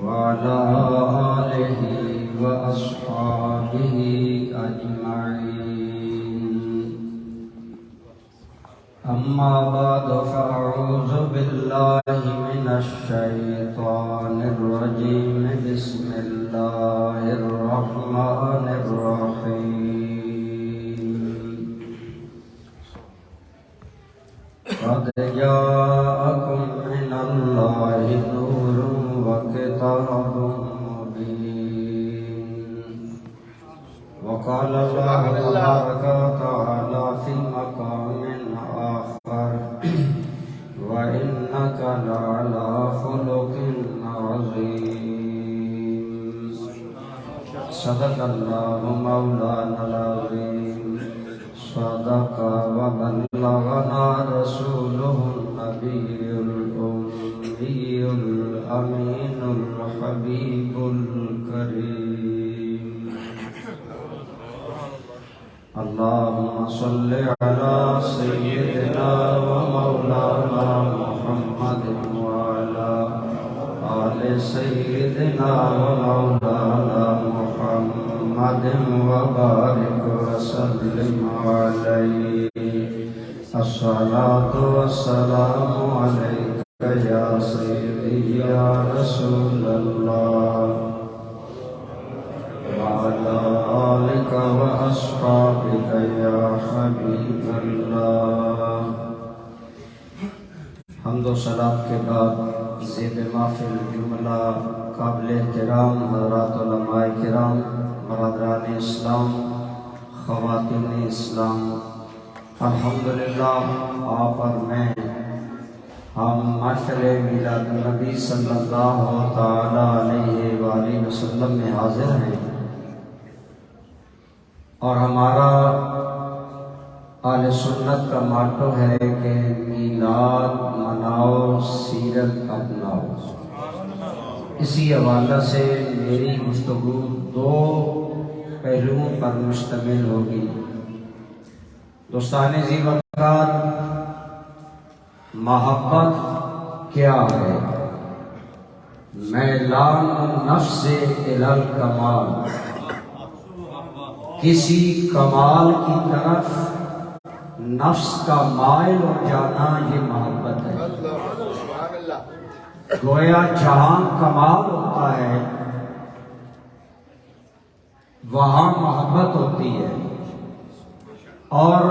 وعلى آله وأصحابه أجمعين. أما بعد فأعوذ بالله من الشيطان الرجيم. بسم الله الرحمن الرحيم. قد جاءكم من الله نور وكتاب مبين. وقال الله تبارك وتعالى في مقام آخر: وإنك لعلى خلق عظيم. صدق الله مولانا العظيم. صدق وبلغنا رسوله النبي الأمي الأمين الحبيب الكريم. اللهم صل على سيدنا ومولانا محمد وعلى آل سيدنا ومولانا محمد وبارك وسلم عليه. الصلاة والسلام عليك يا سيدي يا رسول الله، وعلى آلك وأصحابك يا حبيب الله. حمد و صلات کے بعد زیب محفل جملہ قابل احترام حضرات علماء کرام، برادران اسلام، خواتین اسلام، الحمدللہ آپ اور میں ہم محفل میلاد النبی صلی اللہ تعالی علیہ وآلہ وسلم میں حاضر ہیں، اور ہمارا اہل سنت کا ماٹو ہے کہ میلاد مناؤ، سیرت اپناؤ. اسی حوالہ سے میری گفتگو دو پہلوؤں پر مشتمل ہوگی. دوستان ذی وقار، محبت کیا ہے؟ میلان النفس الی الکمال، کسی کمال کی طرف نفس کا مائل ہو جانا، یہ محبت ہے. گویا جہاں کمال ہوتا ہے وہاں محبت ہوتی ہے. اور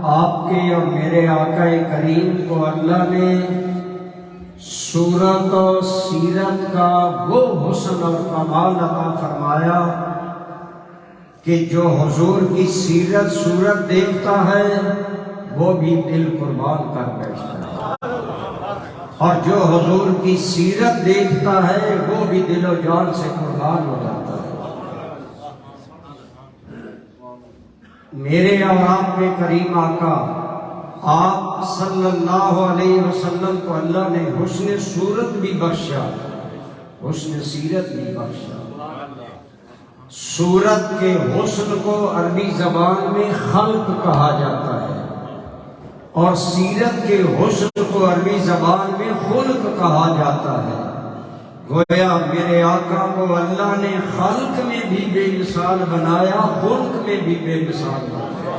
آپ کے اور میرے آقا کریم کو اللہ نے صورت و سیرت کا وہ حسن اور کمال عطا فرمایا کہ جو حضور کی سیرت صورت دیکھتا ہے وہ بھی دل قربان کر بیٹھتا ہے، اور جو حضور کی سیرت دیکھتا ہے وہ بھی دل و جان سے قربان ہو جاتا ہے. میرے اور آپ کے کریم آقا آپ صلی اللہ علیہ وسلم کو اللہ نے حسن صورت بھی بخشا، حسن سیرت بھی بخشا. صورت کے حسن کو عربی زبان میں خلق کہا جاتا ہے، اور سیرت کے حسن کو عربی زبان میں خلق کہا جاتا ہے. گویا میرے آقا کو اللہ نے خلق میں بھی بے مثال بنایا، خلق میں بھی بے مثال بنایا.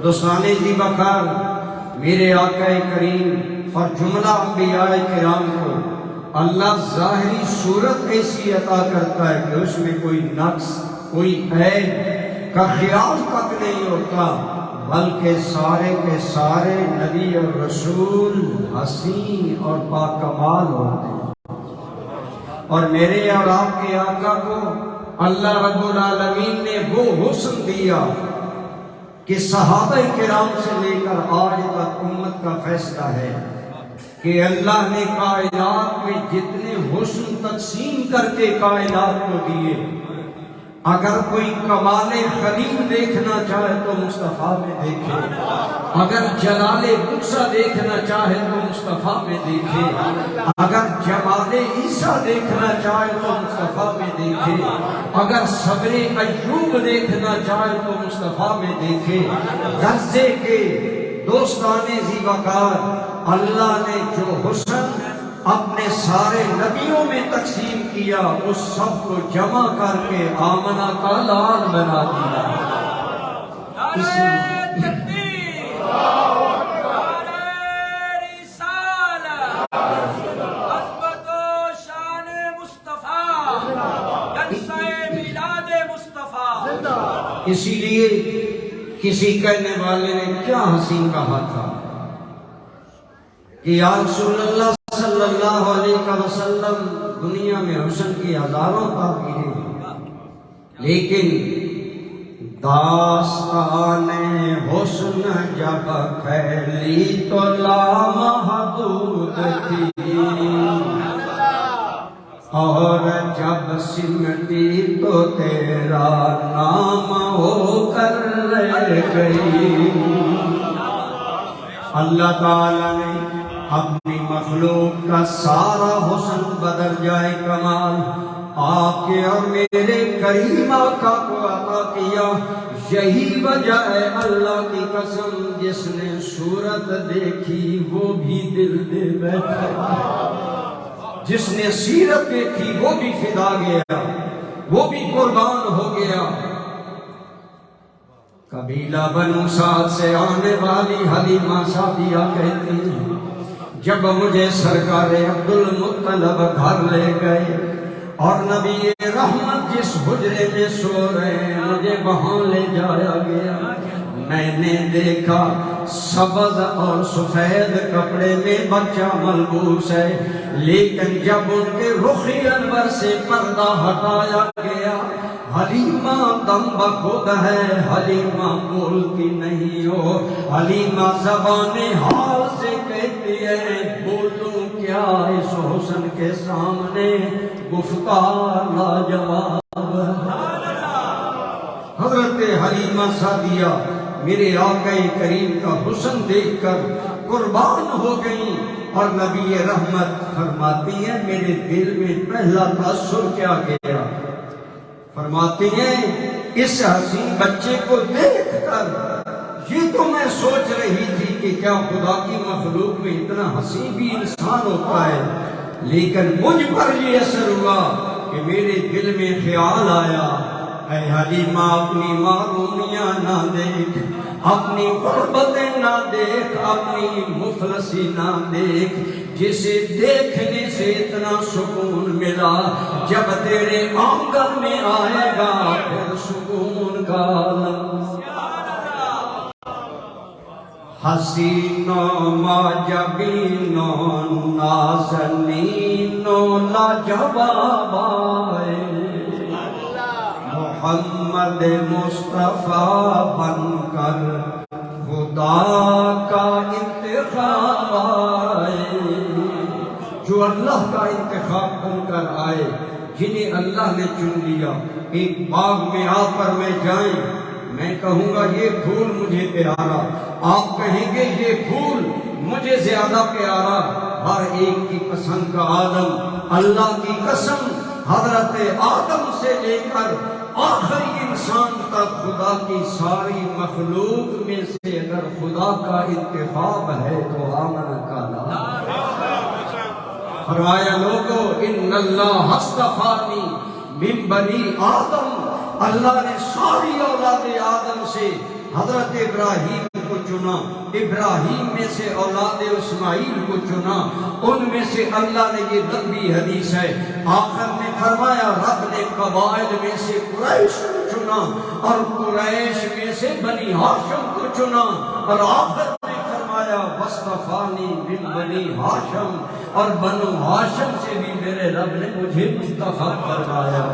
دوستان ذی وقار، میرے آقا کریم اور جملہ انبیاء کرام کو اللہ ظاہری صورت ایسی عطا کرتا ہے کہ اس میں کوئی نقص، کوئی عیب کا خیال تک نہیں ہوتا، بلکہ سارے کے سارے نبی اور رسول حسین اور پاکمال ہوتے ہیں. اور میرے اور آپ کے آقا کو اللہ رب العالمین نے وہ حسن دیا کہ صحابہ کرام سے لے کر آج تک امت کا فیصلہ ہے کہ اللہ نے کائنات میں جتنے حسن تقسیم کر کے کائنات کو دیے، اگر کوئی کمال خلیل دیکھنا چاہے تو مصطفیٰ میں دیکھے، اگر جلال بکسا دیکھنا چاہے تو مصطفیٰ میں دیکھے، اگر جمال عیسیٰ دیکھنا چاہے تو مصطفیٰ میں دیکھے، اگر صبر ایوب دیکھنا چاہے تو مصطفیٰ میں دیکھے. غزے کے دوستان ذی وقار اللہ نے جو حسن اپنے سارے نبیوں میں تقسیم کیا اس سب کو جمع کر کے آمنہ کا لال بنا دیا. اسی لیے کسی کہنے والے نے کیا حسین کہا تھا کہ یا رسول اللہ صلی اللہ علیہ وسلم دنیا میں حسن کی ہزاروں تعبیریں ہیں، لیکن داستان حسن جب پھیلی تو لامحدود تھی، اور جب سمٹی تو تیرا نام ہو کر رہ گئی. اللہ تعالیٰ نے اپنی مخلوق کا سارا حسن بدل جائے کمال آپ کے اور میرے کریم آقا کو عطا کیا. یہی وجہ ہے اللہ کی قسم جس نے صورت دیکھی وہ بھی دل دے بیٹھا، جس نے سیرت دیکھی وہ بھی فدا گیا، وہ بھی قربان ہو گیا. قبیلہ بنو سعد سے آنے والی حلیمہ سعدیہ کہتی ہیں جب مجھے سرکار عبدالمطلب گھر لے گئے اور نبی رحمت جس حجرے میں سو رہے ہیں مجھے وہاں لے جایا گیا، میں نے دیکھا سبز اور سفید کپڑے میں بچہ ملبوس ہے، لیکن جب ان کے رخ انور سے پردہ ہٹایا گیا حلیمہ دم بخود ہے، حلیمہ بولتی نہیں ہو، حلیمہ زبان حال سے کہتی ہے بولوں کیا اس حسن کے سامنے، گفتار لاجواب. حضرت حلیمہ سعدیہ میرے آقا کریم کا حسن دیکھ کر قربان ہو گئی، اور نبی رحمت فرماتی ہیں میرے دل میں پہلا تاثر کیا گیا، فرماتی ہیں اس حسین بچے کو دیکھ کر یہ تو میں سوچ رہی تھی کہ کیا خدا کی مخلوق میں اتنا حسین بھی انسان ہوتا ہے، لیکن مجھ پر یہ اثر ہوا کہ میرے دل میں خیال آیا اے حلیمہ اپنی معلومیاں نہ دیکھ، اپنی غربتیں نہ دیکھ، اپنی مفلسی نہ دیکھ، جسے دیکھنے سے اتنا سکون ملا جب تیرے آنگن میں آئے گا پھر سکون کا عالم. حسینوں معجبینوں نازنینوں لاجواب آئے، محمد مصطفیٰ بن کر خدا کا انتخاب آئے، جو اللہ کا انتخاب بن کر آئے، جنہیں اللہ نے چن لیا. ایک باغ میں آ کر میں جائیں، میں کہوں گا یہ پھول مجھے پیارا، آپ کہیں گے یہ پھول مجھے زیادہ پیارا. ہر ایک کی پسند کا عالم. اللہ کی قسم حضرت آدم سے لے کر آخری انسان تک خدا کی ساری مخلوق میں سے اگر خدا کا انتخاب ہے تو آمن کا نام. فرمایا لوگو ان اللہ اصطفانی من بنی آدم، اللہ نے ساری اولاد آدم سے حضرت ابراہیم کو چنا، ابراہیم میں سے اولاد اسماعیل کو چنا، ان میں سے اللہ نے یہ لمبی حدیث ہے آخر میں فرمایا رب نے قبائل میں سے قریش کو چنا اور قریش میں سے بنی ہاشم کو چنا، اور آخر میں فرمایا وصطفانی من بنی ہاشم، اور بنو ہاشم سے بھی میرے رب نے مجھے مصطفیٰ فرمایا.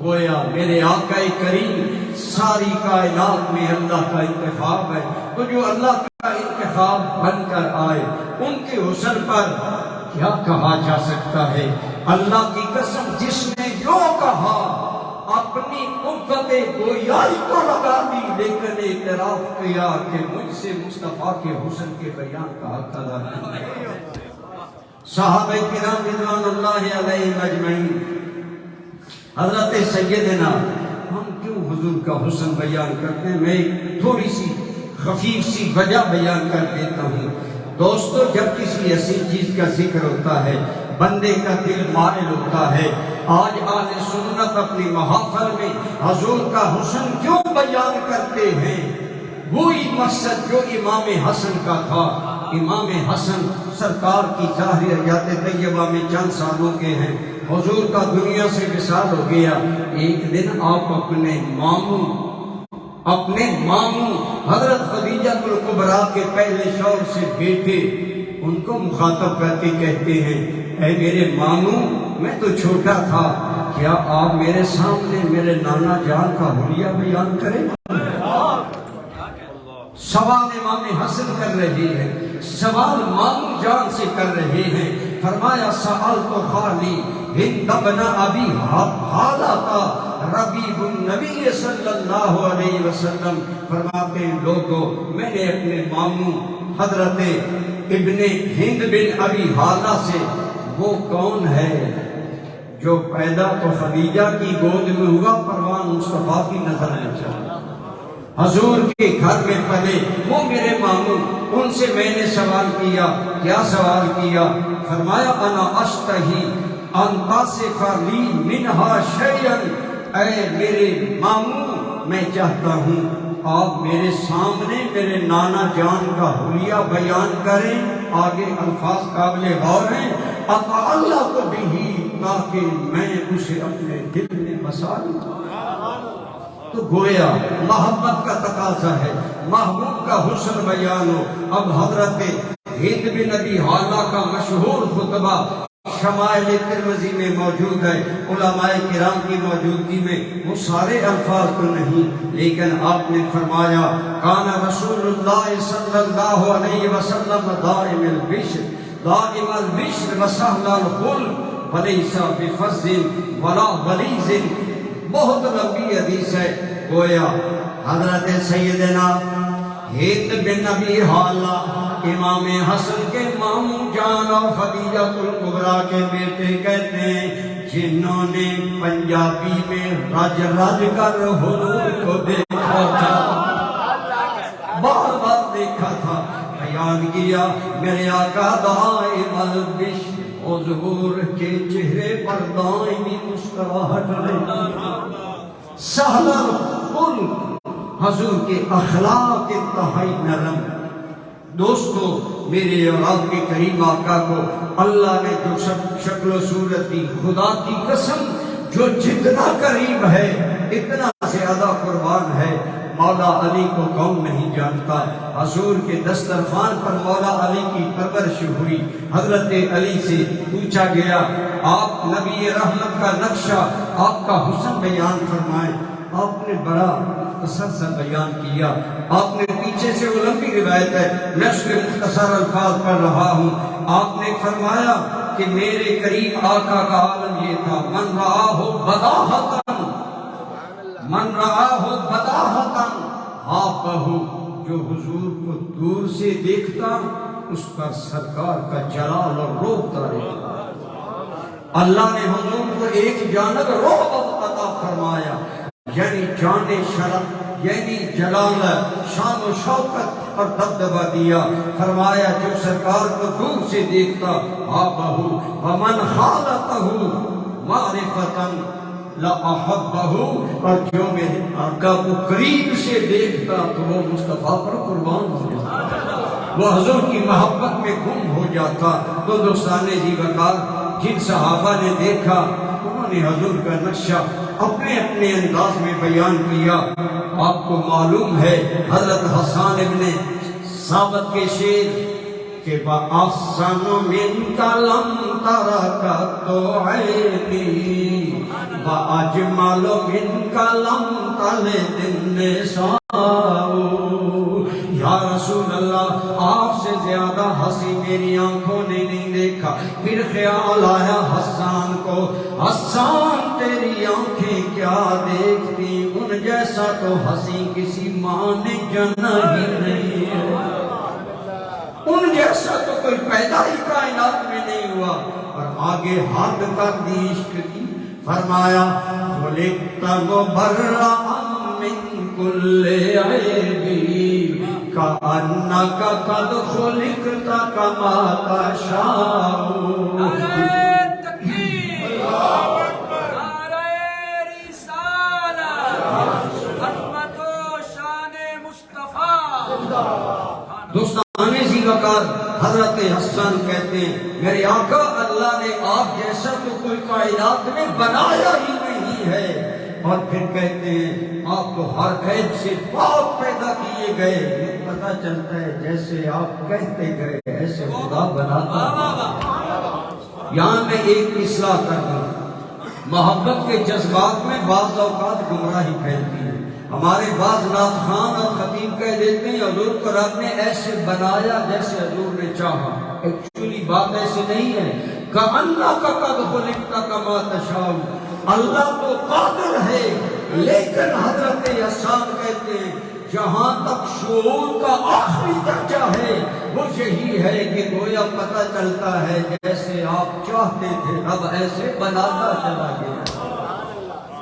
گویا میرے آقا کریم ساری کائنات میں اللہ کا انتخاب ہے، تو جو اللہ کا انتخاب بن کر آئے ان کے حسن پر کیا کہا جا سکتا ہے. اللہ کی قسم جس نے جو کہا اپنی قوت گویائی کو لگا دی، لیکن اعتراف کیا کہ مجھ سے مصطفیٰ کے حسن کے بیان کا حق ادا نہیں. صحابہ کرام رضوان اللہ علیہم اجمعین، حضرت سیدنا، ہم کیوں حضور کا حسن بیان کرتے ہیں؟ میں ایک تھوڑی سی خفیف سی وجہ بیان کر دیتا ہوں. دوستو جب کسی ایسی چیز کا ذکر ہوتا ہے بندے کا دل مائل ہوتا ہے. آج اہل سنت اپنی محافل میں حضور کا حسن کیوں بیان کرتے ہیں؟ وہی مقصد جو امام حسن کا تھا. امام حسن سرکار کی ظاہری حیات طیبہ میں چند سالوں کے ہیں. حضور کا دنیا سے وصال ہو گیا. ایک دن آپ اپنے ماموں حضرت خدیجہ الکبریٰ کے پہلے شوہر سے بیٹے ان کو مخاطب کرتے کہتے ہیں اے میرے ماموں میں تو چھوٹا تھا، کیا آپ میرے سامنے میرے نانا جان کا حلیہ بیان کریں؟ سوال امام حسن کر رہے ہیں، سوال ماموں جان سے کر رہے ہیں. فرمایا سألت خالی ہند بن ابی حالہ ربیب النبی صلی اللہ علیہ وسلم. فرماتے ہیں لوگوں میں نے اپنے ماموں حضرت ابن ہند بن ابی حالہ سے، وہ کون ہے جو پیدا تو خدیجہ کی گود میں ہوا پروان مصطفیٰ کی نظر میں چلا، حضور کے گھر میں پلے، وہ میرے ماموں. ان سے میں نے سوال کیا. کیا سوال کیا؟ فرمایا انا اشتہی ان تصف لی منہا شیئا. اے میرے ماموں میں چاہتا ہوں آپ میرے سامنے میرے نانا جان کا حلیہ بیان کریں. آگے الفاظ قابل غور ہیں. اتعلق بہ، تاکہ میں اسے اپنے دل میں بسا لوں. تو گویا محبت کا تقاضا ہے، محبوب کا حسن بیان ہو. اب حضرت ہند بن ابی حالہ کا مشہور خطبہ شمائل ترمذی میں موجود ہے، علماء کرام کی موجودگی میں. وہ سارے الفاظ تو نہیں، لیکن آپ نے فرمایا کان رسول اللہ صلی اللہ علیہ وسلم دائم البشر وسہل الخلق ولیس بفظ ولا غلیظ. بہت لمبی حدیث ہے. گویا حضرت سیدنا ہند بن ابی حالہ امام حسن کے ماموں جان اور خدیجہ الکبریٰ کے بیٹے کہتے ہیں جنہوں نے پنجابی میں رج رج کر حضور کو دیکھا تھا، بار بار دیکھا تھا، بیان کیا میرے آقا دائم البشر، حضور کے چہرے پر دائمی مسکراہٹ رہی، سہل الخلق، حضور کے اخلاق انتہائی نرم. دوستو میرے اور آپ کے کریم آقا کو اللہ نے جو شکل و صورت دی، خدا کی قسم جو جتنا قریب ہے اتنا زیادہ قربان ہے. مولا علی کو کون نہیں جانتا؟ حضور کے دسترخوان پر مولا علی کی پرورش ہوئی. حضرت علی سے پوچھا گیا آپ نبی رحمت کا نقشہ، آپ کا حسن بیان فرمائیں. آپ نے بڑا مختصر بیان کیا. آپ نے پیچھے سے وہ لمبی روایت ہے، میں اس کے مختصر الفاظ پڑھ رہا ہوں. آپ نے فرمایا کہ میرے کریم آقا کا عالم یہ تھا من رآہ بداہتاً، من رآہ بداہتاً ہاپہ، جو حضور کو دور سے دیکھتا اس پر سرکار کا جلال اور روب طاری. اللہ نے حضور کو ایک جانب روب عطا فرمایا، یعنی جان شرف، یعنی جلال، شان و شوکت اور دبدبہ دیا. فرمایا جو سرکار کو دور سے دیکھتا ہاپہ ومن خالتہ معرفتاً لأحبہ، اور جو میرے آقا کو قریب سے دیکھتا تو وہ مصطفیٰ پر قربان ہو جاتا، وہ حضور کی محبت میں گم ہو جاتا. تو دوستان جی وقار جن صحابہ نے دیکھا انہوں نے حضور کا نقشہ اپنے اپنے انداز میں بیان کیا. آپ کو معلوم ہے حضرت حسان ابن ثابت کے شعر کہ بَأَحْسَنُ مِنْكَ لَمْ تَرَكَتُ عَيْنِي وَأَجْمَلُ مِنْكَ لَمْ تَلِدِ النِّسَاءُ. یا رسول اللہ آپ سے زیادہ ہنسی میری آنکھوں نے نہیں دیکھا. پھر خیال آیا حسان کو، حسان تیری آنکھیں کیا دیکھتی، ان جیسا تو ہنسی کسی ماں نے جنا ہی نہیں ہے، ان جیسا تو کوئی پیدا ہی کائنات میں نہیں ہوا. اور آگے حد کر دی عشق کی. فرمایا خلقت مبرأ من کل عیب کأنک قد خلقت کما تشاء. نعرہ تکبیر، نعرہ رسالت، عظمت و شان مصطفیٰ. دوستان اسی وقت حضرت حسن کہتے ہیں میرے آقا اللہ نے آپ جیسا تو کوئی کائنات میں بنایا ہی نہیں ہے. اور پھر کہتے ہیں آپ تو ہر عیب سے پاک پیدا کیے گئے. یہ پتہ چلتا ہے جیسے آپ کہتے گئے ایسے خدا بناتا. یہاں میں ایک اصلاح کر دوں. محبت کے جذبات میں بعض اوقات گمراہی پھیلتی ہے. ہمارے بعض نعت خان اور خطیب کہہ دیتے ہیں حضور کو رب نے ایسے بنایا جیسے حضور نے چاہا. ایکچولی بات ایسے نہیں ہے. کأنک قد خلقت کما تشاء. اللہ تو قادر ہے لیکن حضرت حسان کہتے ہیں جہاں تک شعور کا آخری درجہ ہے وہ یہی ہے کہ گویا پتہ چلتا ہے جیسے آپ چاہتے تھے اب ایسے بناتا چلا گیا.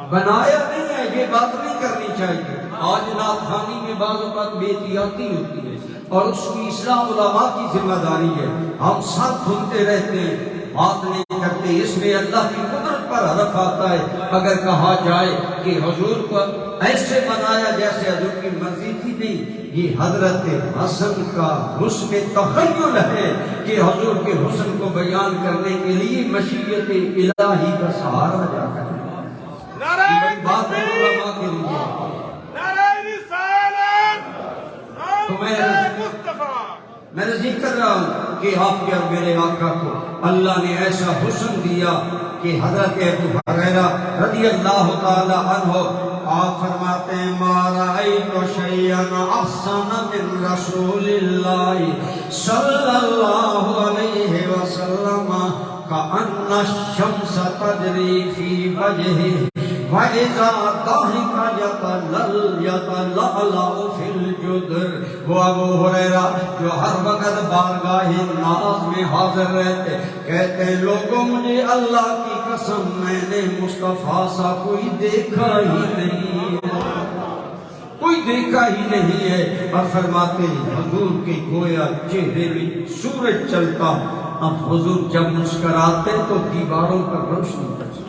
بنایا نہیں ہے. یہ بات نہیں کرنی چاہیے. آج نعت خوانی میں بعض اوقات بے احتیاطی ہوتی ہے اور اس کی اصلاح علماء کی ذمہ داری ہے. ہم سب سنتے رہتے ہیں بات نہیں کرتے. اس میں اللہ کی قدرت پر حرف آتا ہے. اگر کہا جائے کہ حضور کو ایسے بنایا جیسے حضور کی مرضی تھی, نہیں, یہ حضرت حسن کا حسن تخیل ہے کہ حضور کے حسن کو بیان کرنے کے لیے مشیت الہی کا سہارا جا کر بات ہے علماء کے لیے. تو میں ذکر کر رہا ہوں کہ آپ کے اور میرے آقا کو اللہ نے ایسا حسن دیا کہ حضرت ابو ہریرہ رضی اللہ تعالی عنہ آپ فرماتے ہیں ما رأیت شیئا احسن من رسول اللہ صلی اللہ علیہ وسلم کأن الشمس تجری فی وجہہ وَإِذَا ضَحِكَ يَتَلَأْلَأُ فِي الْجُدْرِ. وہ ابو ہریرہ جو ہر وقت بارگاہ ناز میں حاضر رہتے کہتے ہیں لوگوں مجھے اللہ کی قسم میں نے مصطفیٰ سا کوئی دیکھا ہی نہیں ہے, کوئی دیکھا ہی نہیں ہے. اور فرماتے ہیں حضور کے گویا چہرے میں سورج چلتا. اب حضور جب مسکراتے تو دیواروں پر روشنی پڑتی.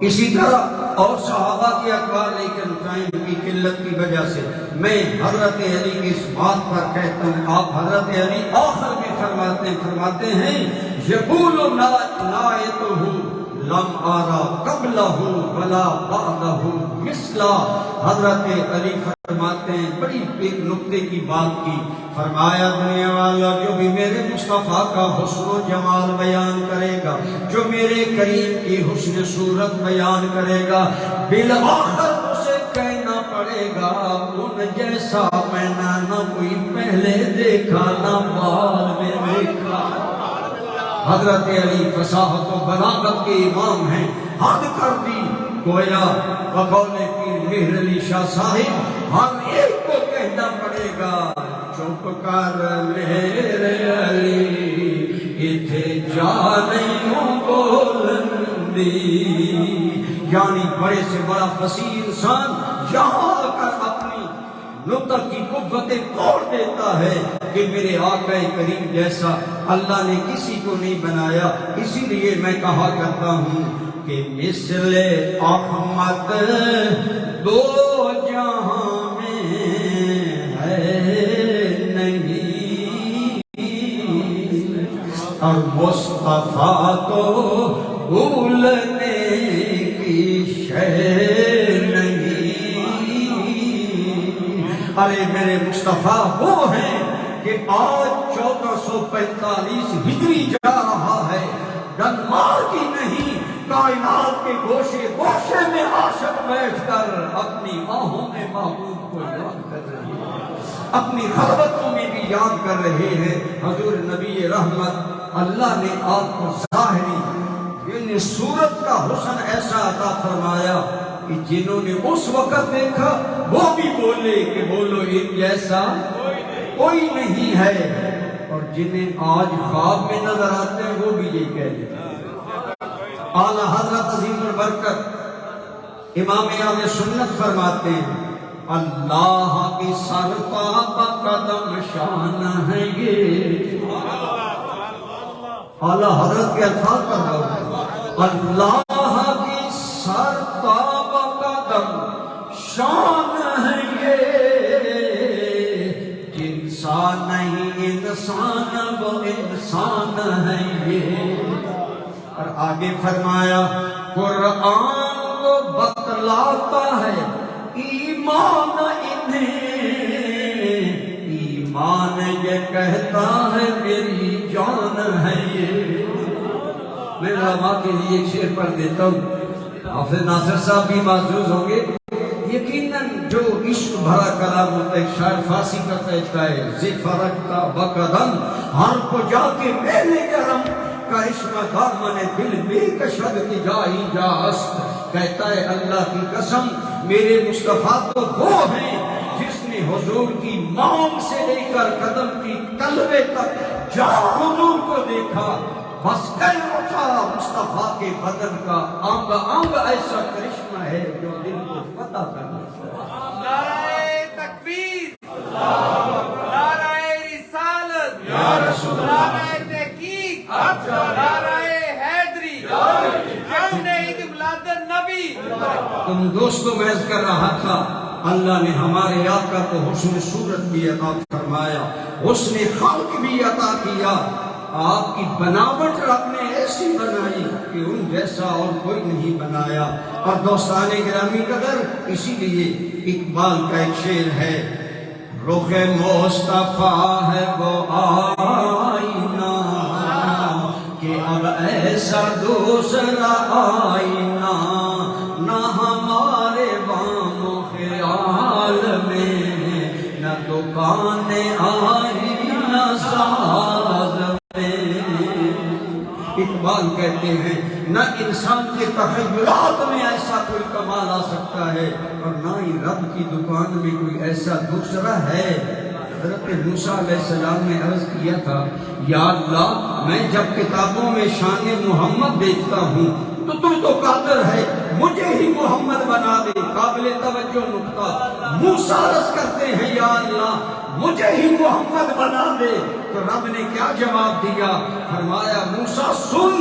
اسی طرح اور صحابہ کی اخبار لیکن ٹائم کی قلت کی وجہ سے میں حضرت علی کی اس بات پر کہتا ہوں. آپ حضرت علی آخر میں فرماتے ہیں یقول نایتہ لم آرا قبلہ ولا بعدہ مثلا. حضرت علی فرماتے ہیں بڑی ایک نقطے کی بات کی. فرمایا دنیا والا جو بھی میرے مصطفیٰ کا حسن و جمال بیان کرے گا, جو میرے کریم کی حسن صورت بیان کرے گا, بالآخر اسے کہنا پڑے گا ان جیسا میں نہ کوئی پہلے دیکھا نہ بعد میں دیکھا. حضرت علی فصاحت و بلاغت کے امام ہیں. حد کر دی گویا بقول پیر مہر علی شاہ صاحب ہم ایک کو کہنا پڑے گا چپ کر میرے علی اتھے جا نہیں ہوں بولندی. یعنی بڑے سے بڑا فصیح انسان یہاں کر اپنی نطق کی قوتیں توڑ دیتا ہے کہ میرے آقا کریم جیسا اللہ نے کسی کو نہیں بنایا. اسی لیے میں کہا کرتا ہوں کہ مثل احمد دو جہاں میں ہے نہیں اور مصطفیٰ تو بھولنے کی شے نہیں. ارے میرے مصطفیٰ وہ ہیں کہ آج 1445 ہجری جا رہا ہے. ڈنمارک کی نہیں کائنات کے گوشے گوشے میں عاشق بیٹھ کر اپنی آہوں میں محبوب کو یاد کر رہے ہیں, اپنی خلوتوں میں بھی یاد کر رہے ہیں. حضور نبی رحمت اللہ نے آپ کو ظاہری یعنی صورت کا حسن ایسا عطا فرمایا کہ جنہوں نے اس وقت دیکھا وہ بھی بولے کہ بولو ان جیسا کوئی نہیں ہے, اور جنہیں آج خواب میں نظر آتے ہیں وہ بھی یہی کہہ دیتے ہیں. اعلیٰ حضرت عظیم البرکت امام اہل سنت فرماتے ہیں اللہ کی سرتاب قدم شان ہے یہ. اعلیٰ حضرت کے الفاظ کر رہا ہوں. اللہ کی سرتاب قدم شان ہے یہ. انسان نہیں انسان وہ انسان ہے یہ. اور آگے فرمایا قرآن کو بتلاتا ہے ایمان انہیں. ایمان یہ کہتا ہے میری جان ہے یہ. میں علماء کے لیے ایک شعر پڑھ دیتا ہوں. حافظ ناصر صاحب بھی معذور ہوں گے. یقیناً جو عشق بھرا کلام ہوتا ہے، شاعر فارسی کا کہتا ہے زی فرقتا بقدم ہر کو جا کے میلے گرم کرشمہ دامن دل بے کشد کی جائی جاست. کہتا ہے اللہ کی قسم میرے مصطفیٰ تو وہ ہیں جس نے حضور کی مانگ سے لے کر قدم کی تلوے تک جہاں حضور کو دیکھا بس کل اٹھا مصطفیٰ کے بدن کا انگ انگ ایسا کرشمہ ہے جو دل کو فتح کرنا. نعرہ تکبیر، نعرہ رسالت، نعرہ تحقیق، نعرہ حیدری، جشن عید میلاد النبی. تم دوستوں میں عرض کر رہا تھا اللہ نے ہمارے آقا کو حسن صورت بھی عطا فرمایا، حسن خلق بھی عطا کیا. آپ کی بناوٹ رب نے ایسی بنائی کہ ان جیسا اور کوئی نہیں بنایا. اور دوستان گرامی قدر اسی لیے اقبال کا ایک شعر ہے رخ مصطفیٰ ہے وہ آئینہ کہ اب ایسا دوسرا آئینہ نہ ہمارے وام و خیال میں نہ دکان آئینہ ساز. اقبال کہتے ہیں نہ انسان کے تخیلات میں ایسا کوئی کمال آ سکتا ہے اور نہ ہی رب کی دکان میں کوئی ایسا دوسرا ہے. حضرت موسیٰ علیہ السلام نے عرض کیا تھا یا اللہ میں جب کتابوں میں شان محمد دیکھتا ہوں تو تو قادر ہے مجھے ہی محمد بنا دے. قابل توجہ نکتہ موسیٰ عرض کرتے ہیں یا اللہ مجھے ہی محمد بنا دے. تو رب نے کیا جواب دیا؟ فرمایا موسیٰ سن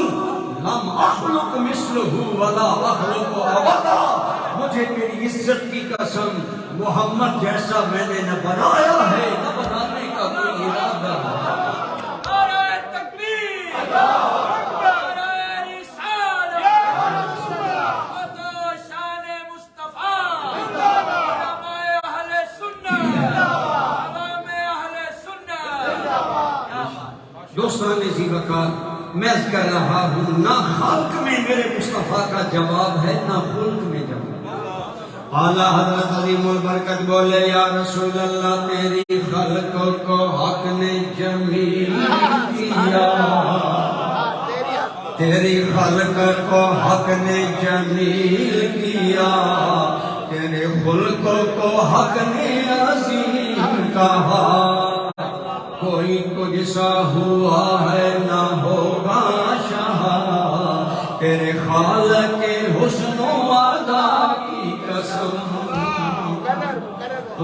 لم اخلق مثلہ ولا اخلق ابدا. مجھے میری عزت کی قسم محمد جیسا میں نے نہ بنایا ہے نہ بنانے کا کوئی ارادہ ہے. نعرہ تکبیر، نعرہ رسالت، و شان مصطفیٰ، علماء اہل سنت، عوام اہل سنت. دوستان ذی وقار میں عرض کر رہا ہوں نہ خلق میں میرے مصطفیٰ کا جواب ہے نہ خلق میں جواب. اعلیٰ حضرت عظیم البرکت بولے یا رسول اللہ تیری خلق کو حق نے جمیل کیا. تیری خلق کو حق نے جمیل کیا. تیرے خلق کو حق نے عظیم کہا. کوئی تجھ سا ہوا ہے نہ ہوگا شاہ. تیرے خالق کے حسن و ادا کی قسم.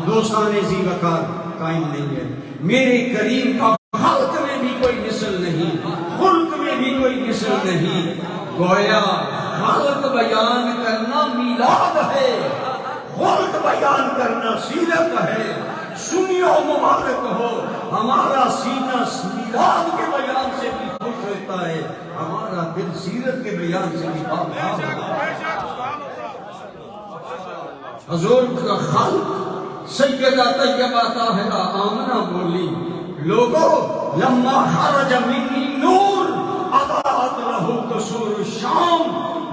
دوستان ذی وقار قائم نہیں ہے میرے کریم کا خلق میں بھی کوئی مثل نہیں خلق میں بھی کوئی مثل نہیں. گویا خلق بیان کرنا میلاد ہے خلق بیان کرنا سیرت ہے. سنیو مبارک ہو ہمارا سینہ میلاد کے بیان سے بھی خوش ہوتا ہے ہمارا دل سیرت کے بیان سے بھی باغ حضور کا خلق. سیدہ طیبہ طاہرہ آمنہ بولی لوگو لما خرج منی نور اضاءت لہ قصور الشام.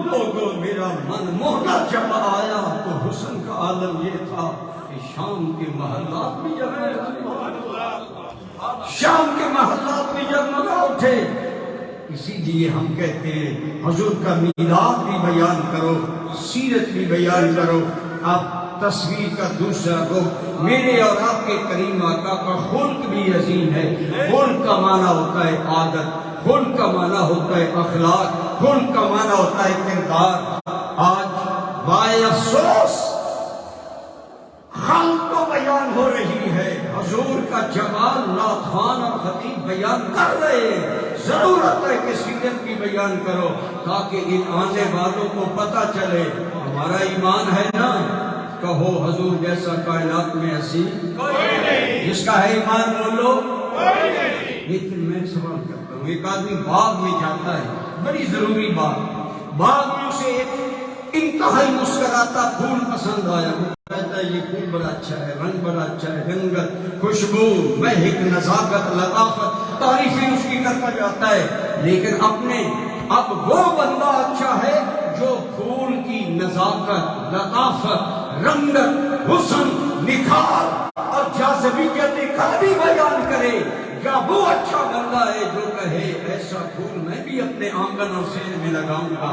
لوگو میرا من موہنا جب آیا تو حسن کا عالم یہ تھا کہ شام کے محلات بھی شام کے محلات میں جگمگا اٹھے. اسی لیے ہم کہتے ہیں حضور کا میلاد بھی بیان کرو سیرت بھی بیان کرو. آپ تصویر کا دوسرا رخ میرے اور آپ کے کریم آقا کا خلق بھی عظیم ہے. خلق کا معنی ہوتا ہے عادت خلق کا معنی ہوتا ہے اخلاق خلق کا معنی ہوتا ہے کردار. آج وائے افسوس خلق جمال نعت خوان اور خطیب بیان کر رہے ہیں، ضرورت ہے کہ سیرت بھی بیان کرو تاکہ ان آنے والوں کو پتہ چلے ہمارا ایمان ہے نا، کہو حضور جیسا کائنات میں حسین کوئی نہیں، جس کا ہے ایمان بولو کوئی نہیں۔ لیکن میں سوال کرتا ہوں، ایک آدمی باغ میں جاتا ہے، بڑی ضروری بات، باغ میں اسے ایک انتہائی مسکراتا پھول پسند آیا، وہ کہتا ہے یہ پھول بڑا اچھا ہے، رنگ بڑا اچھا ہے، رنگت، خوشبو، مہک، نزاکت، لطافت، تعریفیں اس کی کرتا جاتا ہے، لیکن اب وہ بندہ اچھا ہے جو پھول کی نزاکت، لطافت، رنگت، حسن، نکھار اور جاذبیت قلبی بیان کرے، یا وہ اچھا بندہ ہے جو کہے ایسا پھول میں بھی اپنے آنگن اور سین میں لگاؤں گا۔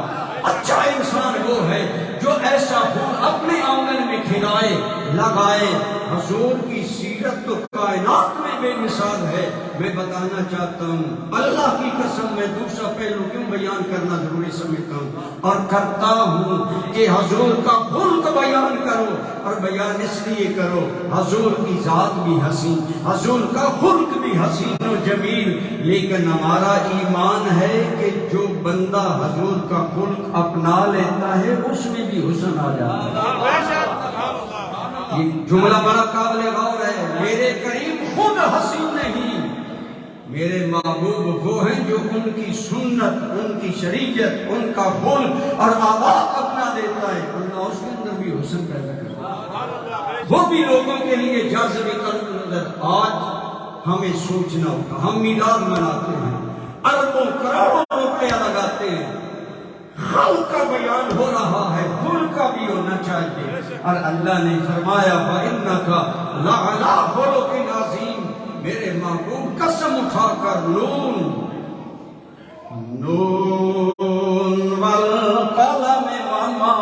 اچھا انسان وہ ہے جو ایسا پھول اپنے آنگن میں کھلائے، لگائے۔ حضور کی سیرت تو کائنات میں بے مثال ہے۔ میں بتانا چاہتا ہوں، اللہ کی قسم میں دوسرا پہلو کیوں بیان کرنا ضروری سمجھتا ہوں اور کرتا ہوں کہ حضور کا خلق بیان کرو، اور بیان اس لیے کرو حضور کی ذات بھی حسین، حضور کا خلق بھی حسین و جمیل، لیکن ہمارا ایمان ہے کہ جو بندہ حضور کا خلق اپنا لیتا ہے اس میں بھی حسن آ جاتا ہے۔ یہ جملہ بڑا قابل غور ہے۔ میرے کریم خود حسین نہیں، میرے محبوب وہ ہیں جو ان کی سنت، ان کی شریعت، ان کا خلق اور آداب اپنا دیتا ہے، اللہ اس کے اندر بھی حسن پیدا کرتا ہے، وہ بھی لوگوں کے لیے جاذب قلب نظر۔ آج ہمیں سوچنا ہوگا، ہم میلاد مناتے ہیں، اربوں کروڑوں روپیہ لگاتے ہیں، خلق کا بیان ہو رہا ہے، خلق کا بھی ہونا چاہیے، اور اللہ نے فرمایا وَإِنَّكَ لَعَلَىٰ خُلُقٍ عَظِيمٍ۔ میرے محبوب قسم اٹھا کر نون وَالْقَلَمِ وَمَا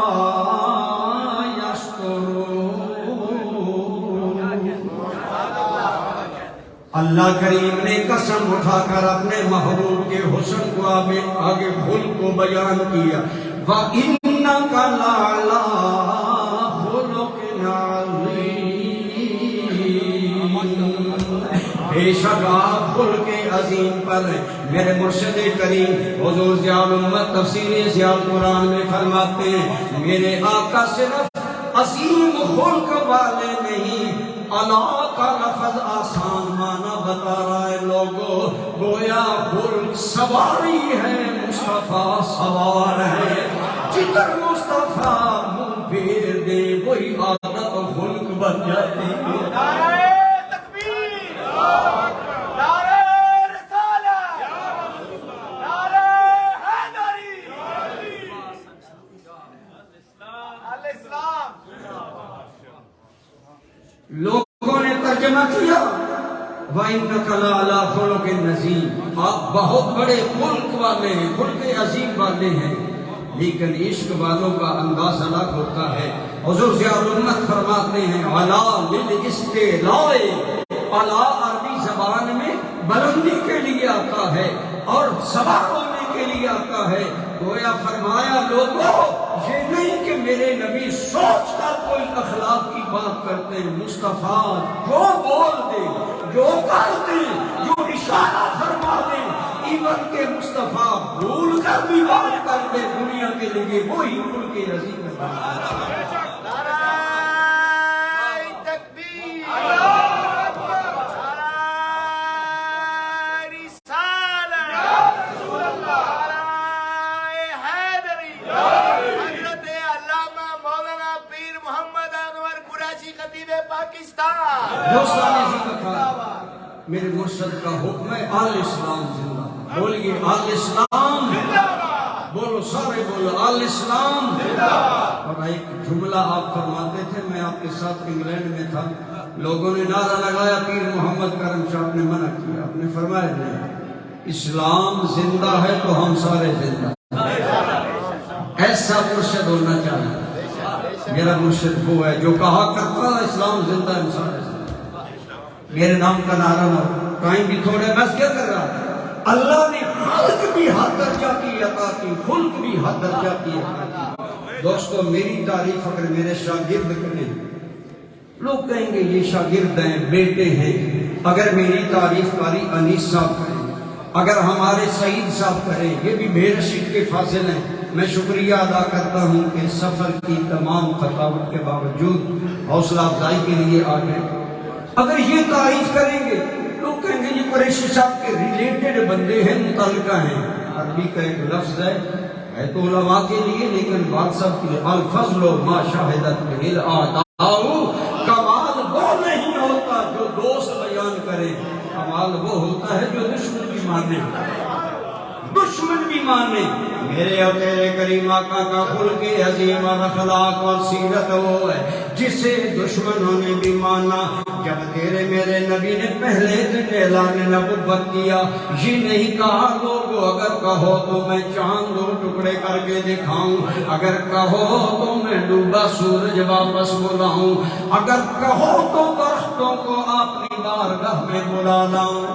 اللہ کریم نے قسم اٹھا کر اپنے محبوب کے حسن کو آگے خلق کو بیان کیا، وَإِنَّكَ لَعَلَىٰ خُلُقٍ عَظِيمٍ۔ بے شک آپ خلق عظیم پر ہیں۔ میرے مرشد کریم حضور ضیاء الامت تفسیر ضیاء القرآن میں فرماتے ہیں، میرے آقا صرف عظیم خلق والے نہیں، اللہ کا لفظ آسان معنی بتا رہا ہے لوگوں، گویا خلق سواری ہے، مصطفیٰ سوار ہے، جدھر مصطفیٰ منہ پھیر دے وہی عادت و خلق بن جاتی ہے۔ نعرہ تکبیر، نعرہ رسالت، نعرہ حیدری، الاسلام۔ لوگوں نے ترجمہ کیا وَإِنَّكَ لَعَلَىٰ خُلُقٍ عَظِيمٍ، آپ بہت بڑے خلق والے ہیں، خلق عظیم والے ہیں، لیکن عشق والوں کا انداز الگ ہوتا ہے۔ حضور ضیاء الامت فرماتے ہیں عَلَىٰ لِلْإِسْتِعْلَاءِ، عَلَىٰ عربی زبان میں بلندی کے لیے آتا ہے اور سوار ہونے کے لیے آتا ہے۔ گویا فرمایا لوگوں یہ نہیں کہ میرے نبی سوچ کر کوئی اخلاق کی بات کرتے ہیں، مصطفیٰ جو بول دے، جو کر دے، جو اشارہ فرما دے، ایون کہ مصطفیٰ بھول کر بھی بات کر دے دنیا کے لیے، وہی خلق عظیم ہے۔ نعرہ تکبیر، میرے مرشد کا حکم ہے آل اسلام زندہ، بولیے آل اسلام، بولو سارے بولو آل اسلام۔ اور ایک جملہ آپ فرماتے تھے، میں آپ کے ساتھ انگلینڈ میں تھا، لوگوں نے نعرہ لگایا، پیر محمد کرم صاحب نے منع کیا، آپ نے فرمایا نہیں، اسلام زندہ ہے تو ہم سارے زندہ، ایسا مرشد ہونا چاہیے۔ میرا مرشد وہ ہے جو کہا کرتا اسلام زندہ ہے، ہم سارے زندہ۔ میرے نام کا نعرہ نہ ہو، ٹائم بھی تھوڑے، بس کیا کر رہا ہے؟ اللہ نے خلق بھی حد درجہ کی عطا کی، خلق بھی حد درجہ کی عطا کی۔ دوستو میری تعریف اگر میرے شاگرد کریں، لوگ کہیں گے یہ شاگرد ہیں، بیٹے ہیں، اگر میری تعریف کاری انیس صاحب کریں، اگر ہمارے سعید صاحب کریں، یہ بھی بے رشید کے فاضل ہیں، میں شکریہ ادا کرتا ہوں کہ سفر کی تمام تھکاوٹ کے باوجود حوصلہ افزائی کے لیے آ گئے۔ اگر یہ تعریف کریں گے لوگ کہیں گے یہ قریشی صاحب کے ریلیٹڈ بندے ہیں، متعلقہ ہیں۔ عربی کا ایک لفظ ہے تو علماء کے لیے، لیکن بات صاحب کے لیے، الفضل ما شاہدت بہ الاعداء، کمال وہ نہیں ہوتا جو دوست بیان کرے، کمال وہ ہوتا ہے جو دشمن بھی مانے، دشمن بھی مانے۔ میرے اور تیرے کریم آقا کا خلق عظیم اور اخلاق اور سیرت وہ ہے جسے دشمنوں نے بھی مانا۔ جب تیرے میرے نبی نے پہلے دن اعلان نبوت کیا، یہ نہیں کہا لوگو اگر کہو تو میں چاند دو ٹکڑے کر کے دکھاؤں، اگر کہو تو میں ڈوبا سورج واپس بلاؤں، اگر کہو تو درختوں کو اپنی بارگاہ میں بلا لاؤں۔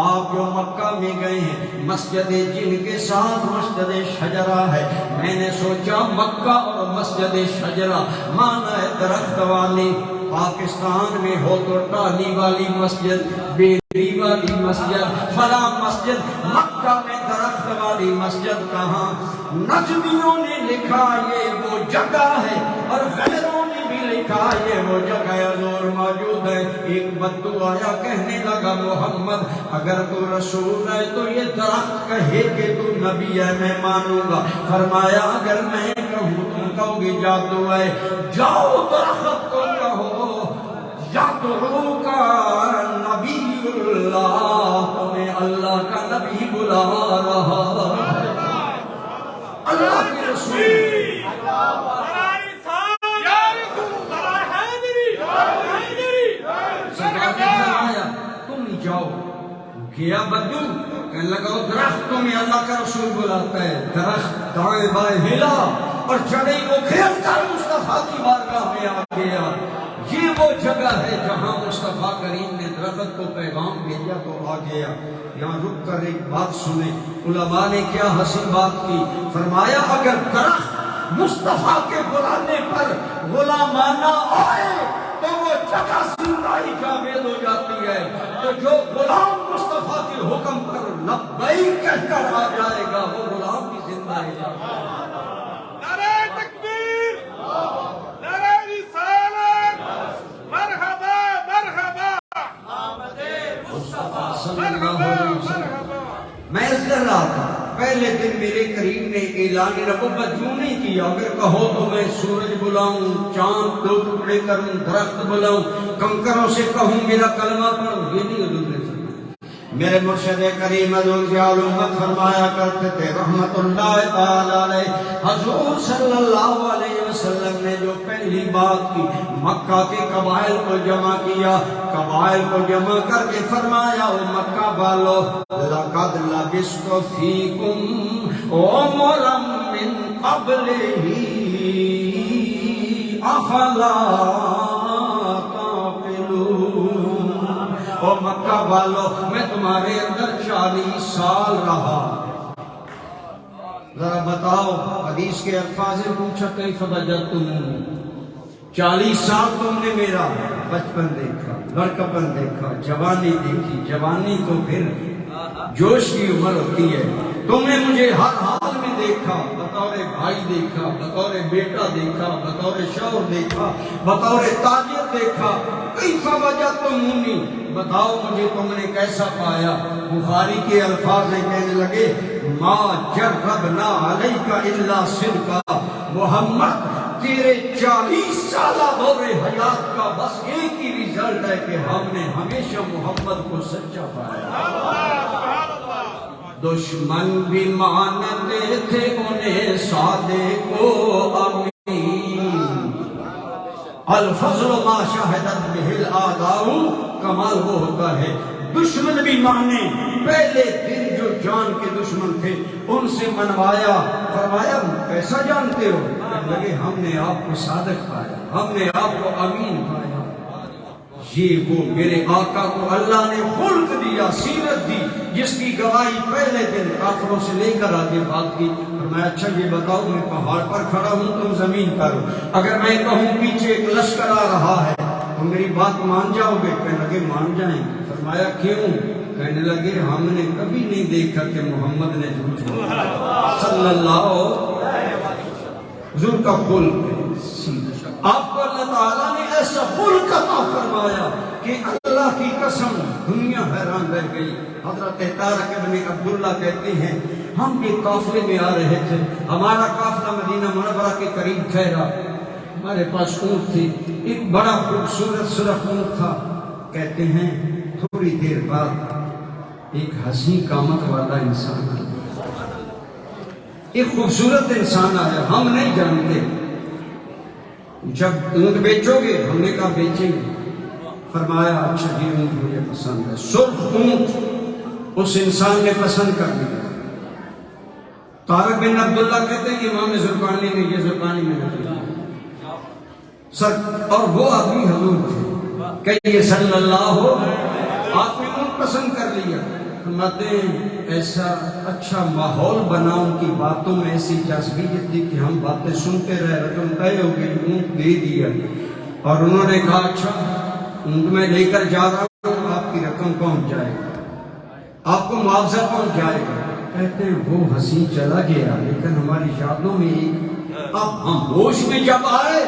آپ جو مکہ میں گئے ہیں، مسجد جن کے ساتھ مسجد شجرہ ہے، میں نے سوچا مکہ اور مسجد شجرہ مانا ہے درخت والی۔ پاکستان میں ہو تو ٹالی والی مسجد، بیری والی مسجد، فلاں مسجد، مکہ میں درخت والی مسجد کہاں؟ نجمیوں نے لکھا یہ وہ جگہ ہے، اور غیروں نے بھی لکھا یہ وہ جگہ حضور موجود ہے۔ ایک بدو آیا کہنے لگا محمد اگر تو رسول ہے تو یہ درخت کہے کہ تو نبی ہے میں مانوں گا۔ فرمایا اگر میں کہوں تم کہو گے جادو ہے، جاؤ درخت کو کہو یادرو کا نبی اللہ، تمہیں اللہ کا نبی بلا رہا، اللہ کے رسول۔ تم ہی جاؤ۔ گیا بدو، کہنے لگا وہ درخت تمہیں اللہ کا رسول بلاتا ہے۔ درخت دائیں بائیں ہلا اور چڑھئی وہ کھیل کر مصطفیٰ کی بارگاہ میں آ گیا۔ یہ وہ جگہ ہے جہاں مصطفیٰ کریم نے درخت کو پیغام بھیجا تو آ گیا۔ یہاں رک کر ایک بات سنیں، علماء نے کیا حسین بات کی۔ فرمایا اگر درخت مصطفیٰ کے بلانے پر غلامانہ آئے تو وہ جگہ زندائی جاوید ہو جاتی ہے، تو جو غلام مصطفیٰ کے حکم پر لبیک کہہ کر آ جائے گا وہ غلام بھی زندہ ہے۔ نعرہ تکبیر، نعرہ رسالت، مرحبا مرحبا آمد مصطفیٰ صلی اللہ علیہ وسلم۔ مرحبا۔ میں اس کر رہا تھا پہلے دن میرے کریم نے اعلان نبوت کیوں نہیں کیا؟ اگر کہو تو میں سورج بلاؤں، چاند دو ٹکڑے کروں، درخت بلاؤں، کنکروں سے کہوں میرا کلمہ پڑھوں، یہ نہیں حضور نے فرمایا۔ میرے مرشد کریم حضور کی علومت فرمایا کرتے تھے رحمت اللہ تعالی علیہ، حضور صلی اللہ علیہ وسلم نے جو پہلی بات کی مکہ کے قبائل کو جمع کیا، قبائل کو جمع کر کے فرمایا او مکہ والو لقد لبثت فیکم عمرا من قبلہ افلا تعقلون۔ او مکہ والو میں تمہارے اندر 40 سال رہا، ذرا بتاؤ، حدیث کے الفاظ پوچھا کیف وجدتمونی، 40 سال تم نے میرا بچپن دیکھا، لڑکپن دیکھا، جوانی دیکھی، جوانی تو پھر جوش کی عمر ہوتی ہے، تم نے مجھے ہر حال میں دیکھا، بطور بھائی دیکھا، بطور بیٹا دیکھا، بطور شوہر دیکھا، بطور تاجر دیکھا، کیف وجدتمونی، بتاؤ مجھے تم نے کیسا پایا؟ بخاری کے الفاظ ہیں، کہنے لگے ما جربنا علیک الا صدقا، محمد تیرے 40 سالہ دور حیات کا بس ایک ہی ریزلٹ ہے کہ ہم نے ہمیشہ محمد کو سچا پایا۔ دشمن بھی مانتے تھے انہیں سادے کو امین، الفضل ما شاہدت بہ الاعداء، کمال وہ ہوتا ہے دشمن بھی مانے۔ پہلے دن جو جان کے دشمن تھے ان سے منوایا، فرمایا کیسا جانتے ہو؟ کہنے لگے ہم نے آپ کو صادق پایا، ہم نے آپ کو امین پایا۔ یہ وہ میرے آقا کو اللہ نے خلق دیا، سیرت دی، جس کی گواہی پہلے دن کافروں سے لے کر آگے بات کی۔ میں اچھا یہ بتاؤ، میں پہاڑ پر کھڑا ہوں تم زمین پر ہو، اگر میں کہوں پیچھے ایک لشکر آ رہا ہے تو میری بات مان جاؤ گے؟ کہنے لگے مان جائیں گے۔ فرمایا کیوں؟ کہنے لگے ہم نے کبھی نہیں دیکھا کہ محمد نے جھوٹ بولا صلی اللہ حضور کا خلق۔ آپ کو اللہ تعالیٰ نے ایسا خلق عطا فرمایا کہ اللہ کی قسم دنیا حیران رہ گئی۔ حضرت طارق ابن عبداللہ کہتے ہیں ہم ایک قافلے میں آ رہے تھے، ہمارا قافلہ مدینہ منورہ کے قریب ٹھہرا، ہمارے پاس اونٹ تھی، ایک بڑا خوبصورت سرخ اونٹ تھا۔ کہتے ہیں تھوڑی دیر بعد ایک حسین قامت والا انسان آیا، ایک خوبصورت انسان آیا، ہم نہیں جانتے۔ جب اونٹ بیچو گے؟ ہم نے کہا بیچیں گے۔ فرمایا اچھا یہ اونٹ مجھے پسند ہے، سرخ اونٹ اس انسان نے پسند کر لیا۔ طارق بن عبداللہ کہتے ہیں کہ امام زرقانی نے یہ زرقانی میں نقل سر، اور وہ آدمی حضور تھے کہ صلی اللہ آپ نے اونٹ پسند کر لیا۔ فرماتے ہیں ایسا اچھا ماحول بنا، ان کی باتوں میں ایسی جذبیت تھی کہ ہم باتیں سنتے رہے، رقم طے ہو گئی، اونٹ دے دیا۔ اور انہوں نے کہا اچھا اونٹ میں لے کر جا رہا ہوں، آپ کی رقم پہنچ جائے گا، آپ کو معاوضہ پہنچ جائے گا۔ کہتے ہیں وہ حسین چلا گیا، لیکن ہماری یادوں میں ایک، اب ہم ہوش میں جب آئے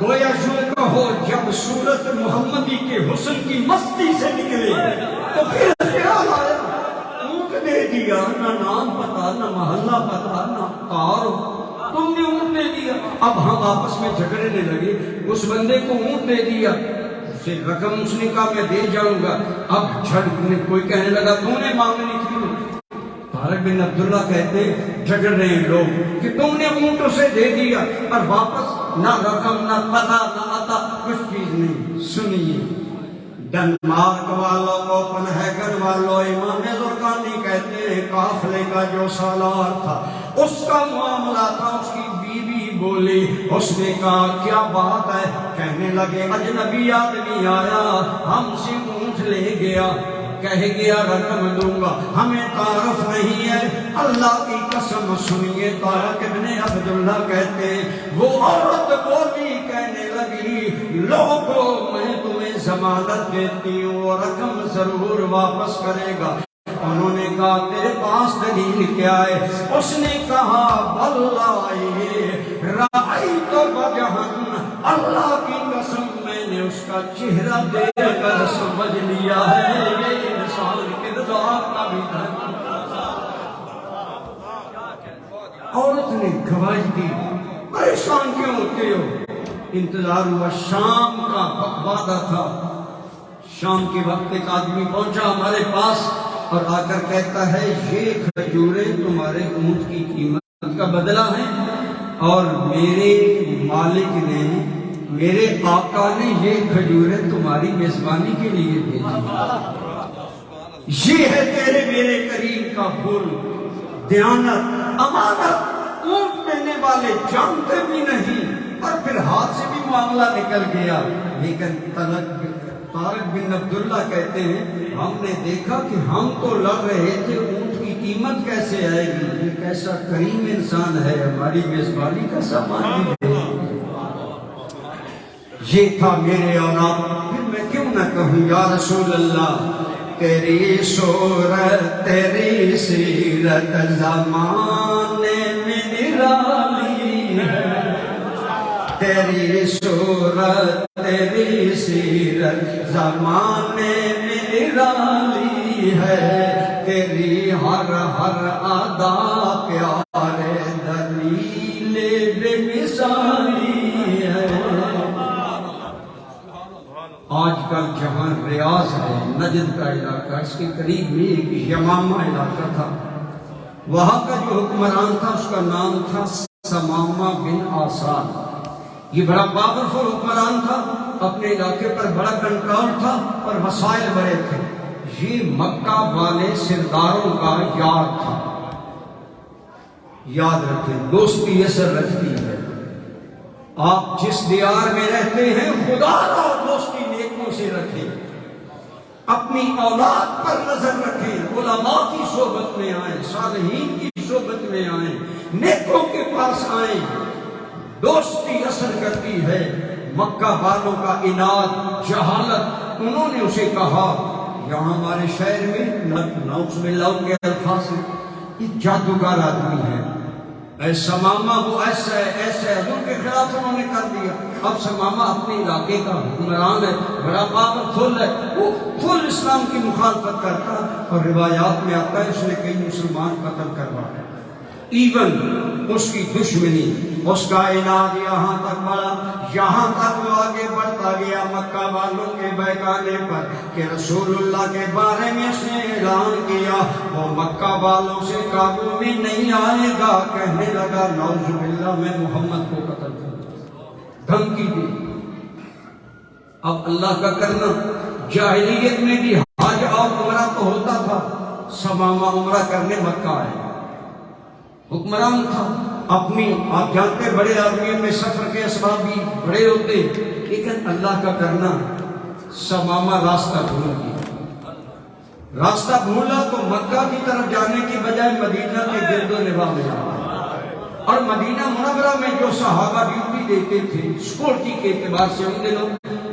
گویا یوں کہو جب صورت محمدی کے حسن کی مستی سے نکلے تو پھر خیال آیا اونٹ دے دیا، نہ نام پتا، نہ محلہ پتا، نہ کار، تم نے اونٹ دے دیا۔ اب ہم آپس میں جھگڑنے لگے، اس بندے کو اونٹ دے دیا، اسے رقم اس نے کہا میں دے جاؤں گا۔ اب جھڑکنے کوئی کہنے لگا تو نے مانگنی تھی۔ طارق بن عبداللہ کہتے جھگڑ رہے ہیں لوگ کہ تم نے اونٹ اسے دے دیا اور واپس نہ رقم نہ پتہ نہ عطا، کچھ چیز نہیں۔ سنیے ڈنمارک والوں، کوپن ہیگن والوں، امام زرقانی کہتے ہیں قافلے کا جو سالار تھا اس کا معاملہ تھا، اس کی بیوی بولی، اس نے کہا کیا بات ہے؟ کہنے لگے اجنبی آدمی آیا ہم سے اونٹ لے گیا، کہہ گیا رقم دوں گا، ہمیں تعارف نہیں ہے۔ اللہ کی قسم سنیے طارق ابن عبداللہ کہتے ہیں وہ عورت بولی، کہنے لگی لوگوں میں تمہیں ضمانت دیتی ہوں وہ رقم ضرور واپس کرے گا۔ انہوں نے کہا تیرے پاس دلیل کیا ہے؟ اس نے کہا واللہ رأیت وجہن، اللہ کی قسم میں نے اس کا چہرہ دیکھ کر سمجھ لیا ہے یہ انسان کردار کا بھی تھا۔ عورت نے گواہی دی، پریشان کیوں ہوتے ہو؟ انتظار ہوا، شام کا وعدہ تھا، شام کے وقت ایک آدمی پہنچا ہمارے پاس اور آ کر کہتا ہے یہ کھجوریں تمہارے اونٹ کی قیمت کا بدلہ ہیں اور میرے مالک نے، میرے آقا نے یہ کھجوریں تمہاری میزبانی کے لیے بھیجی، یہ ہے تیرے میرے کریم کا پھول، دیانت، امانت۔ اونٹ دینے والے جانتے بھی نہیں اور پھر ہاتھ سے بھی معاملہ نکل گیا۔ لیکن طارق بن عبداللہ کہتے ہیں ہم نے دیکھا کہ ہم تو لڑ رہے تھے اونٹ کی قیمت کیسے آئے گی، یہ کیسا کریم انسان ہے، ہماری میزبانی کا سامان بھی دے۔ یہ تھا میرے اور آپ، پھر میں کیوں نہ کہوں یا رسول اللہ تیری صورت تیری سیرت زمانے میں نرالی ہے، تیری صورت تیری سیرت زمانے میں نرالی ہے، تیری ہر ہر ادا پیارے دلیل بے مثالی ہے۔ آج کل جہاں ریاض ہے، نجد کا علاقہ، اس کے قریب میں ایک یمامہ علاقہ تھا، وہاں کا جو حکمران تھا اس کا نام تھا سمامہ بن آساد۔ یہ بڑا پاورفل حکمران تھا، اپنے علاقے پر بڑا کنٹرول تھا اور وسائل بڑے تھے۔ یہ مکہ والے سرداروں کا یار تھا، یاد رکھیں دوستی اثر رکھتی ہے۔ آپ جس دیار میں رہتے ہیں خدا اور دوستی نیکوں سے رکھیں، اپنی اولاد پر نظر رکھیں، علماء کی صحبت میں آئیں، صالحین کی صحبت میں آئیں، نیکوں کے پاس آئیں، دوستی اثر کرتی ہے۔ مکہ والوں کا عناد، جہالت، انہوں نے اسے کہا یہاں ہمارے شہر میں نعوذ باللہ کے الفاظ ہیں، یہ جادوگر آدمی ہے، اے سمامہ وہ ایسا ہے ایسا ہے، حضور کے خلاف انہوں نے کر دیا۔ اب سمامہ اپنے علاقے کا حکمران ہے، بڑا پاگل فل ہے، وہ فل اسلام کی مخالفت کرتا ہے، اور روایات میں آتا ہے اس نے کئی مسلمان قتل کروایا۔ ایون اس کی دشمنی، اس کا عناد یہاں تک بڑھا، یہاں تک وہ آگے بڑھتا گیا مکہ والوں کے بہکانے پر کہ رسول اللہ کے بارے میں اس نے اعلان کیا وہ مکہ والوں سے قابو میں نہیں آئے گا۔ کہنے لگا نعوذ باللہ میں محمد کو قتل کروں، دھمکی دی۔ اب اللہ کا کرنا، جاہلیت میں بھی حج اور عمرہ تو ہوتا تھا، سمامہ عمرہ کرنے مکہ آئے، حکمران تھا اپنی، آپ جانتے بڑے آدمیوں میں سفر کے اسباب بھی بڑے ہوتے، لیکن اللہ کا کرنا سمامہ راستہ بھول گیا۔ راستہ بھولا تو مکہ کی طرف جانے کی بجائے مدینہ کے گرد و نواح میں جانا، اور مدینہ منورہ میں جو صحابہ ڈیوٹی دیتے تھے سیکورٹی کے اعتبار سے، ان دنوں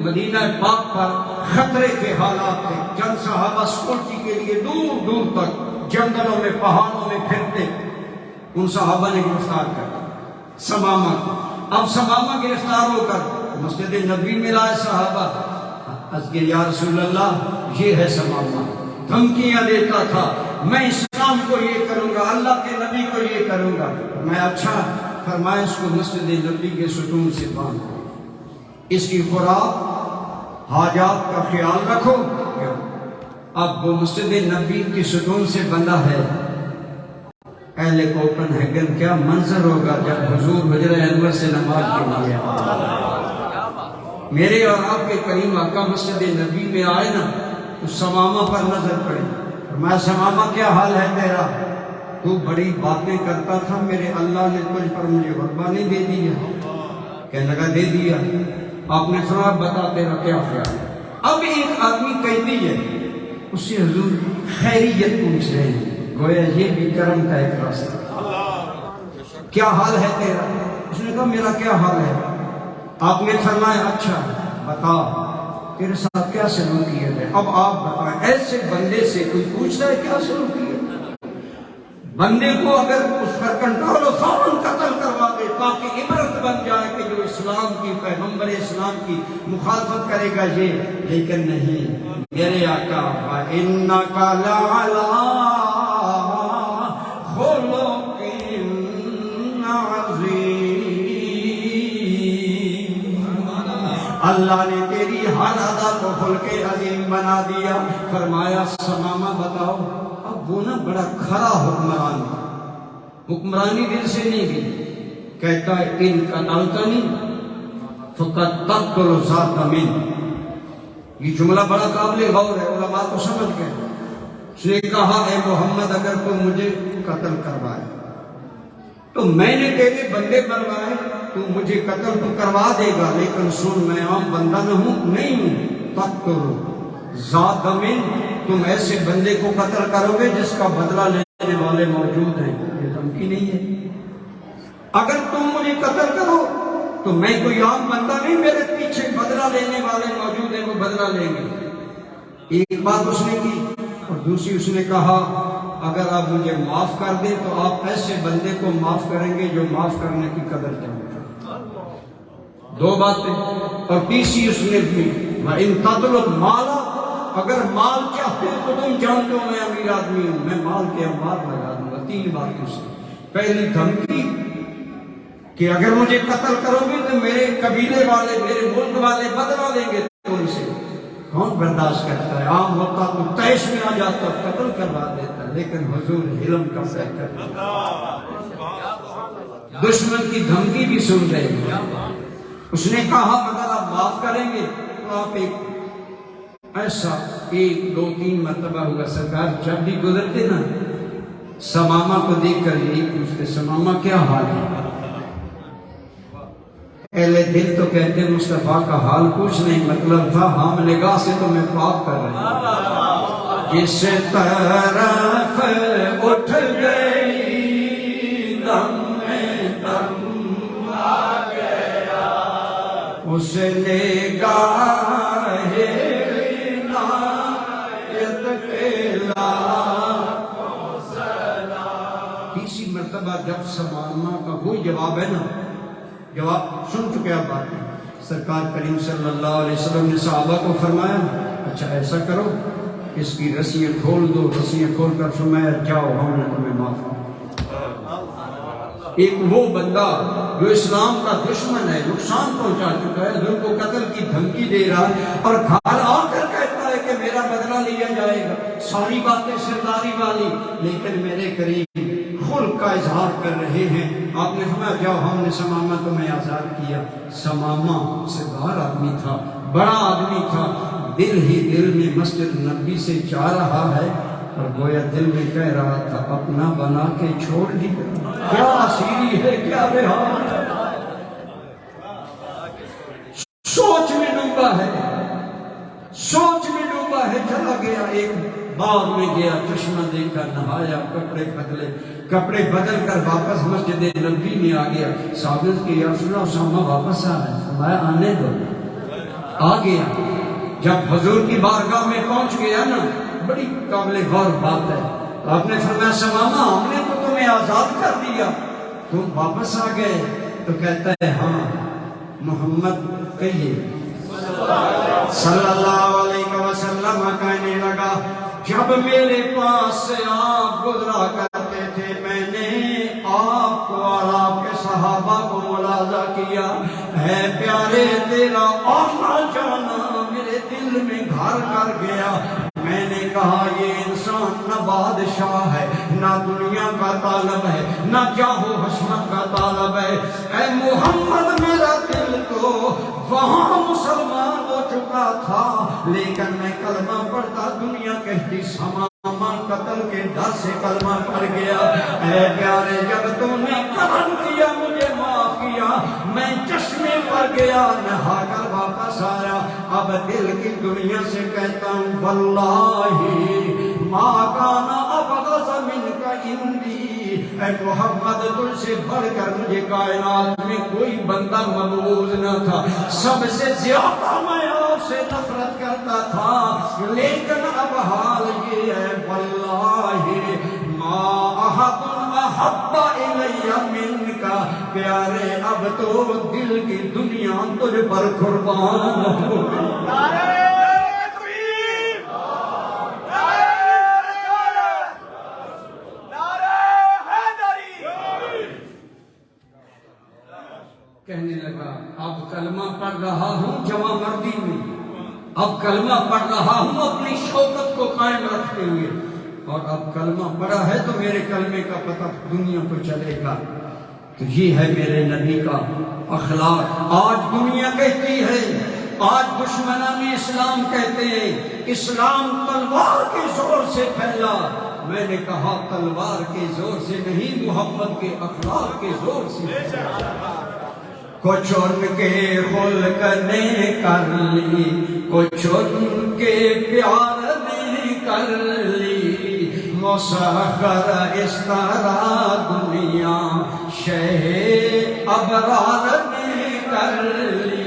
مدینہ پاک پر خطرے کے حالات تھے، چند صحابہ سیکورٹی کے لیے دور دور تک جنگلوں میں پہاڑوں میں پھرتے، ان صحابہ نے گرفتار کر سمامہ۔ اب سمامہ گرفتار ہو کر مسجد نبوی میں لائے صحابہ، عرض کیا یا رسول اللہ یہ ہے سمامہ، دھمکیاں دیتا تھا، میں اسلام کو یہ کروں گا، اللہ کے نبی کو یہ کروں گا۔ میں اچھا، فرمایا اس کو مسجد نبوی کے ستون سے باندھو، اس کی خوراک حاجات کا خیال رکھو۔ اب وہ مسجد نبوی کی ستون سے بندہ ہے، اہل کوپن ہیگن کیا منظر ہوگا جب حضور حجرہ انور سے نماز کے لیے میرے اور آپ کے کریم آقا مسجد نبی میں آئے نا، تو سمامہ پر نظر پڑی، فرمایا سمامہ کیا حال ہے تیرا؟ تو بڑی باتیں کرتا تھا، میرے اللہ نے تجھ پر مجھے غلبہ نہیں دے دیا؟ کہنے لگا دے دیا۔ آپ نے فرمایا بتا تیرا کیا خیال ہے؟ اب ایک آدمی قیدی ہے، اس سے حضور خیریت پوچھ رہے ہیں، گویا یہ بھی کرم کا ایک راستہ، کیا حال ہے تیرا؟ اس نے کہا میرا کیا حال ہے؟ آپ نے فرمایا اچھا بتا تیرے ساتھ کیا سلوکیت ہے؟ اب آپ بتائیں، ایسے بندے سے کوئی پوچھتا ہے کیا سلوکیت؟ بندے کو اگر اس پر کنٹرول ہو فوراً قتل کروا دے تاکہ عبرت بن جائے کہ جو اسلام کی، پیغمبر اسلام کی مخالفت کرے گا یہ، لیکن نہیں، میرے آقا وَإِنَّكَ لَعَلَىٰ خُلُقٍ عَظِيمٍ، اللہ نے تیری ہر ادا کو خلق عظیم بنا دیا۔ فرمایا سمامہ بتاؤ، اب وہ نا بڑا کھرا حکمران تھا، حکمرانی دل سے نہیں گئی، کہتا ہے ان قتلتنی فقد تقتل ذات من، یہ جملہ بڑا قابل غور ہے، علماء کو سمجھ گئے۔ اس نے کہا اے محمد اگر تو مجھے قتل کروائے تو میں نے تیرے بندے بنوائے، تو مجھے قتل تو کروا دے گا، لیکن سن میں عام بندہ نہیں ہوں، تقتل ذات من، تم ایسے بندے کو قتل کرو گے جس کا بدلہ لینے والے موجود ہیں، یہ دھمکی نہیں ہے۔ اگر تم مجھے قتل کرو تو میں کوئی عام بندہ نہیں، میرے پیچھے بدلہ لینے والے موجود ہیں، وہ بدلہ لیں گے۔ ایک بات اس نے کی، اور دوسری اس نے کہا اگر آپ مجھے معاف کر دیں تو آپ ایسے بندے کو معاف کریں گے جو معاف کرنے کی قدر جانتا ہے۔ دو باتیں، اور تیسری اس نے بھی وَإِن تَطْلُبْ مَالًا، اگر مال چاہتے تو تم جانتے ہو میں امیر آدمی ہوں، میں مال کے انبار لگا دوں گا۔ تین باتیں اس نے، پہلی دھمکی کہ اگر مجھے قتل کرو گے تو میرے قبیلے والے، میرے ملک والے بدلہ لیں گے تم سے، کون برداشت کرتا ہے؟ عام ہوتا تو تیش میں آ جاتا، قتل کروا دیتا، لیکن حضور علم کا فیصلہ کرتا، دشمن کی دھمکی بھی سن رہے ہیں۔ اس نے کہا اگر آپ معاف کریں گے تو آپ ایسا ایک دو تین مرتبہ ہوا، سرکار جب بھی گزرتے نا سمامہ کو دیکھ کر یہی پوچھتے سمامہ کیا حال ہے؟ اہل دل تو کہتے مصطفیٰ کا حال کچھ نہیں، مطلب تھا ہم نگاہ سے تو میں پاک کر رہے ہیں، جس طرف اٹھ گئی دم میں دم آ گیا، اس نگاہ عنایت جب سماما کا وہی جواب ہے نا، جواب سن چکے آپ باتیں. سرکار کریم صلی اللہ علیہ وسلم نے صحابہ کو فرمایا اچھا ایسا کرو اس کی رسیاں کھول دو. رسیاں کھول کر فرمایا جاؤ ہم نے تمہیں معاف کیا. ایک وہ بندہ جو اسلام کا دشمن ہے، نقصان پہنچا چکا ہے، دل کو قتل کی دھمکی دے رہا ہے اور گھر آ کر کہتا ہے کہ میرا بدلہ لیا جائے گا، ساری باتیں سرداری والی، لیکن میرے قریب خلق کا اظہار کر رہے ہیں. آپ نے فرمایا جاؤ ہم نے سمامہ تمہیں آزاد کیا. سمامہ سے باہر آدمی تھا، بڑا آدمی تھا، دل ہی دل میں مسجد نبی سے جا رہا ہے اور گویا دل میں کہہ رہا تھا اپنا بنا کے چھوڑ دیا. کیا اسیری ہے، کیا رہا ہے، سوچ میں ڈوبا ہے، سوچ میں ڈوبا ہے. چلا گیا ایک باغ میں گیا، چشمہ دیکھا، نہایا، کپڑے بدلے، کپڑے بدل کر واپس مسجد نبی میں آ گیا. صحابہ کے یا رسول اللہ اسامہ واپس آ رہا ہے. فرمایا آنے دو. آ گیا. جب حضور کی بارگاہ میں پہنچ گیا نا، بڑی قابل غور بات ہے. آپ نے فرمایا سمامہ ہم نے تو تمہیں آزاد کر دیا، تم واپس آ گئے. تو کہتا ہے ہاں محمد کہیے صلی اللہ علیہ وسلم کہنے لگا جب میرے پاس سے آپ گزرا کرتے تھے میں نے آپ کو اور آپ کے صحابہ کو ملاحظہ کیا. اے پیارے تیرا آنا جانا میرے دل میں گھر کر گیا. میں نے کہا یہ انسان نہ بادشاہ ہے، نہ دنیا کا طالب ہے، نہ جاہ و حشمت کا طالب ہے. اے محمد میرا دل تو وہاں مسلمان ہو چکا تھا، لیکن میں کلمہ پڑھتا دنیا کہتی سمامہ قتل کے ڈر سے کلمہ پڑھ گیا. اے پیارے جب تم نے کرم کیا مجھے معاف کیا، میں چشمے پر گیا، نہا کر واپس آیا. اب دل کی دنیا سے کہتا ہوں واللہ ما کان ابغض منک عندی. اے محمد تجھ سے بڑھ کر مجھے کائنات میں کوئی بندہ مبغوض نہ تھا، سب سے زیادہ میں آپ سے نفرت کرتا تھا. لیکن اب حال یہ ہے واللہ ما احد احب الی منک. پیارے اب تو دل کی دنیا تجھ پر قربان ہو گئی. کہنے لگا اب کلمہ پڑھ رہا ہوں جوان مردی میں، اب کلمہ پڑھ رہا ہوں اپنی شوکت کو قائم رکھتے ہوئے، اور اب کلمہ پڑھا ہے تو میرے کلمے کا پتہ دنیا کو چلے گا. تو یہ ہے میرے نبی کا اخلاق. آج دنیا کہتی ہے، آج دشمنان اسلام کہتے ہیں اسلام تلوار کے زور سے پھیلا. میں نے کہا تلوار کے زور سے نہیں، محمد کے اخلاق کے زور سے. کچھ ان کے خلق نے کر لی، کچھ ان کے پیار نے کر لی، مسخر اس طرح دنیا شہ ابرار نے کر لی.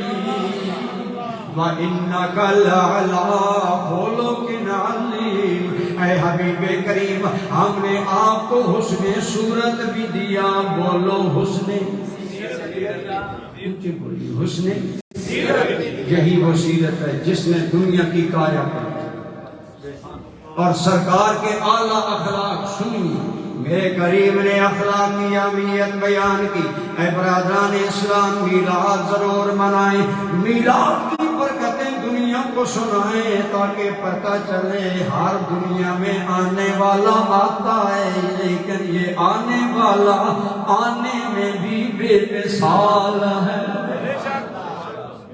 وَإِنَّكَ لَعَلَىٰ خُلُقٍ عَظِيمٍ. اے حبیب کریم ہم نے آپ کو حسن صورت بھی دیا. بولو حسن حسن یہی وہ سیرت ہے جس نے دنیا کی کایا کی. اور سرکار کے اعلیٰ اخلاق سنی. میرے کریم نے اخلاق کی اہمیت بیان کی. اے برادران اسلام میلاد ضرور منائیں، میلاد کی برکتیں دنیا کو سنائیں تاکہ پتہ چلے ہر دنیا میں آنے والا آتا ہے، لیکن یہ آنے والا آنے میں بھی بے مثال ہے،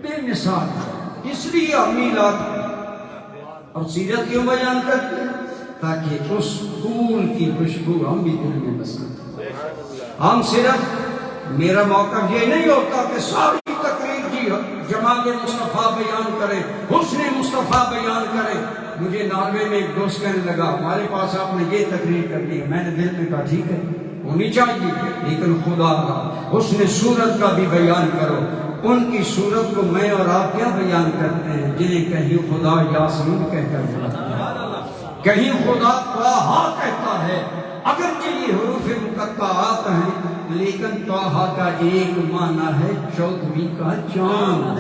بے مثال ہے. اس لیے ہم میلاد اور سیرت کیوں بیان کرتے ہیں؟ تاکہ اس پھول کی خوشبو ہم بھی دل میں بسیں. ہم صرف میرا موقف یہ نہیں ہوتا کہ ساری تقریر کی جمال مصطفیٰ بیان کرے، حسن مصطفیٰ بیان کرے. مجھے ناروے میں ایک دوست کہنے لگا ہمارے پاس آپ نے یہ تقریر کر دی. میں نے دل میں کہا ٹھیک ہے ہونی چاہیے، لیکن خدا کا حسن صورت کا بھی بیان کرو. ان کی صورت کو میں اور آپ کیا بیان کرتے ہیں جنہیں کہیں خدا یاسمین کہہ کر بلاتا ہے، کہیں خدا طٰہٰ کہتا ہے، اگرچہ یہ حروف مقطعات ہیں لیکن طٰہٰ کا ایک معنی ہے 14ویں کا چاند،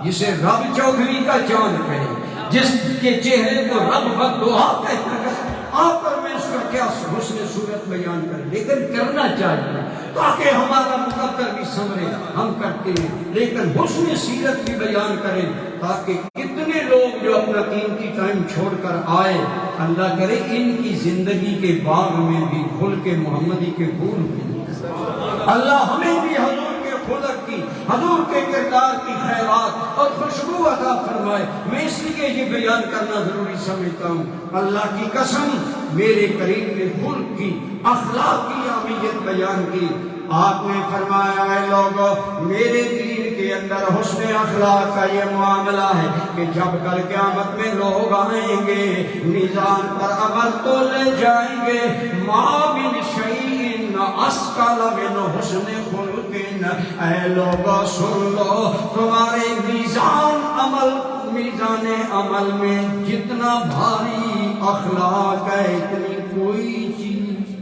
جسے رب 14ویں کا چاند کہے، جس کے چہرے کو رب دعا کہتا ہے۔ آپ پر میں اس کا کیا حسن صورت بیان کریں، لیکن کرنا چاہیے تاکہ ہمارا مقدر بھی سمرے۔ ہم کرتے ہیں لیکن حسن سیرت بھی بیان کریں تاکہ کتنے لوگ جو اپنا قیمتی ٹائم چھوڑ کر آئے، اللہ کرے ان کی زندگی کے باغ میں بھی خلق محمدی کے پھول ملیں۔ اللہ ہمیں بھی حضور کے خلق کی، حضور کے کردار کی خیرات اور خوشبو عطا فرمائے۔ میں اس لیے یہ بیان کرنا ضروری سمجھتا ہوں، اللہ کی قسم میرے کریم نے خلق کی، اخلاق کی اہمیت بیان کی۔ آپ نے فرمایا اے لوگو، میرے دین کے اندر حسن اخلاق کا یہ معاملہ ہے کہ جب کل قیامت میں لوگ آئیں گے میزان پر عمل تولے جائیں گے، ما من شیء اسقل من حسن خلق۔ اے لوگو سن لو، تمہارے میزان عمل میں جتنا بھاری اخلاق ہے اتنی کوئی چیز،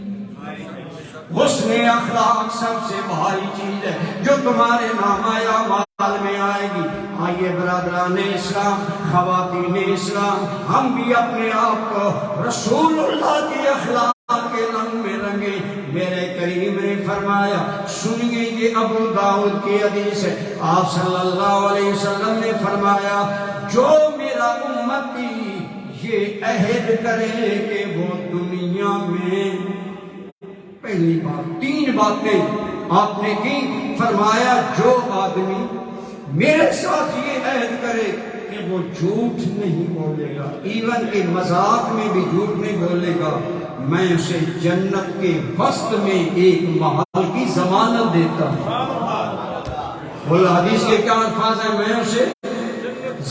حسن اخلاق سب سے بھاری چیز ہے جو تمہارے نامہ اعمال میں آئے گی۔ آئیے برادران اسلام، خواتین اسلام، ہم بھی اپنے آپ کو رسول اللہ کے اخلاق کے رنگ میں رنگے۔ میرے کریم نے فرمایا، سنیے یہ ابو داؤد کی حدیث ہے، آپ صلی اللہ علیہ وسلم نے فرمایا، جو میرا امتی یہ عہد کرے کہ وہ دنیا میں، پہلی بات 3 باتیں آپ نے کی، فرمایا جو آدمی میرے ساتھ یہ عہد کرے کہ وہ جھوٹ نہیں بولے گا، ایون کہ مذاق میں بھی جھوٹ نہیں بولے گا، میں اسے جنت کے وسط میں ایک محل کی ضمانت دیتا ہوں۔ بولا حدیث کے کیا الفاظ ہیں، میں اسے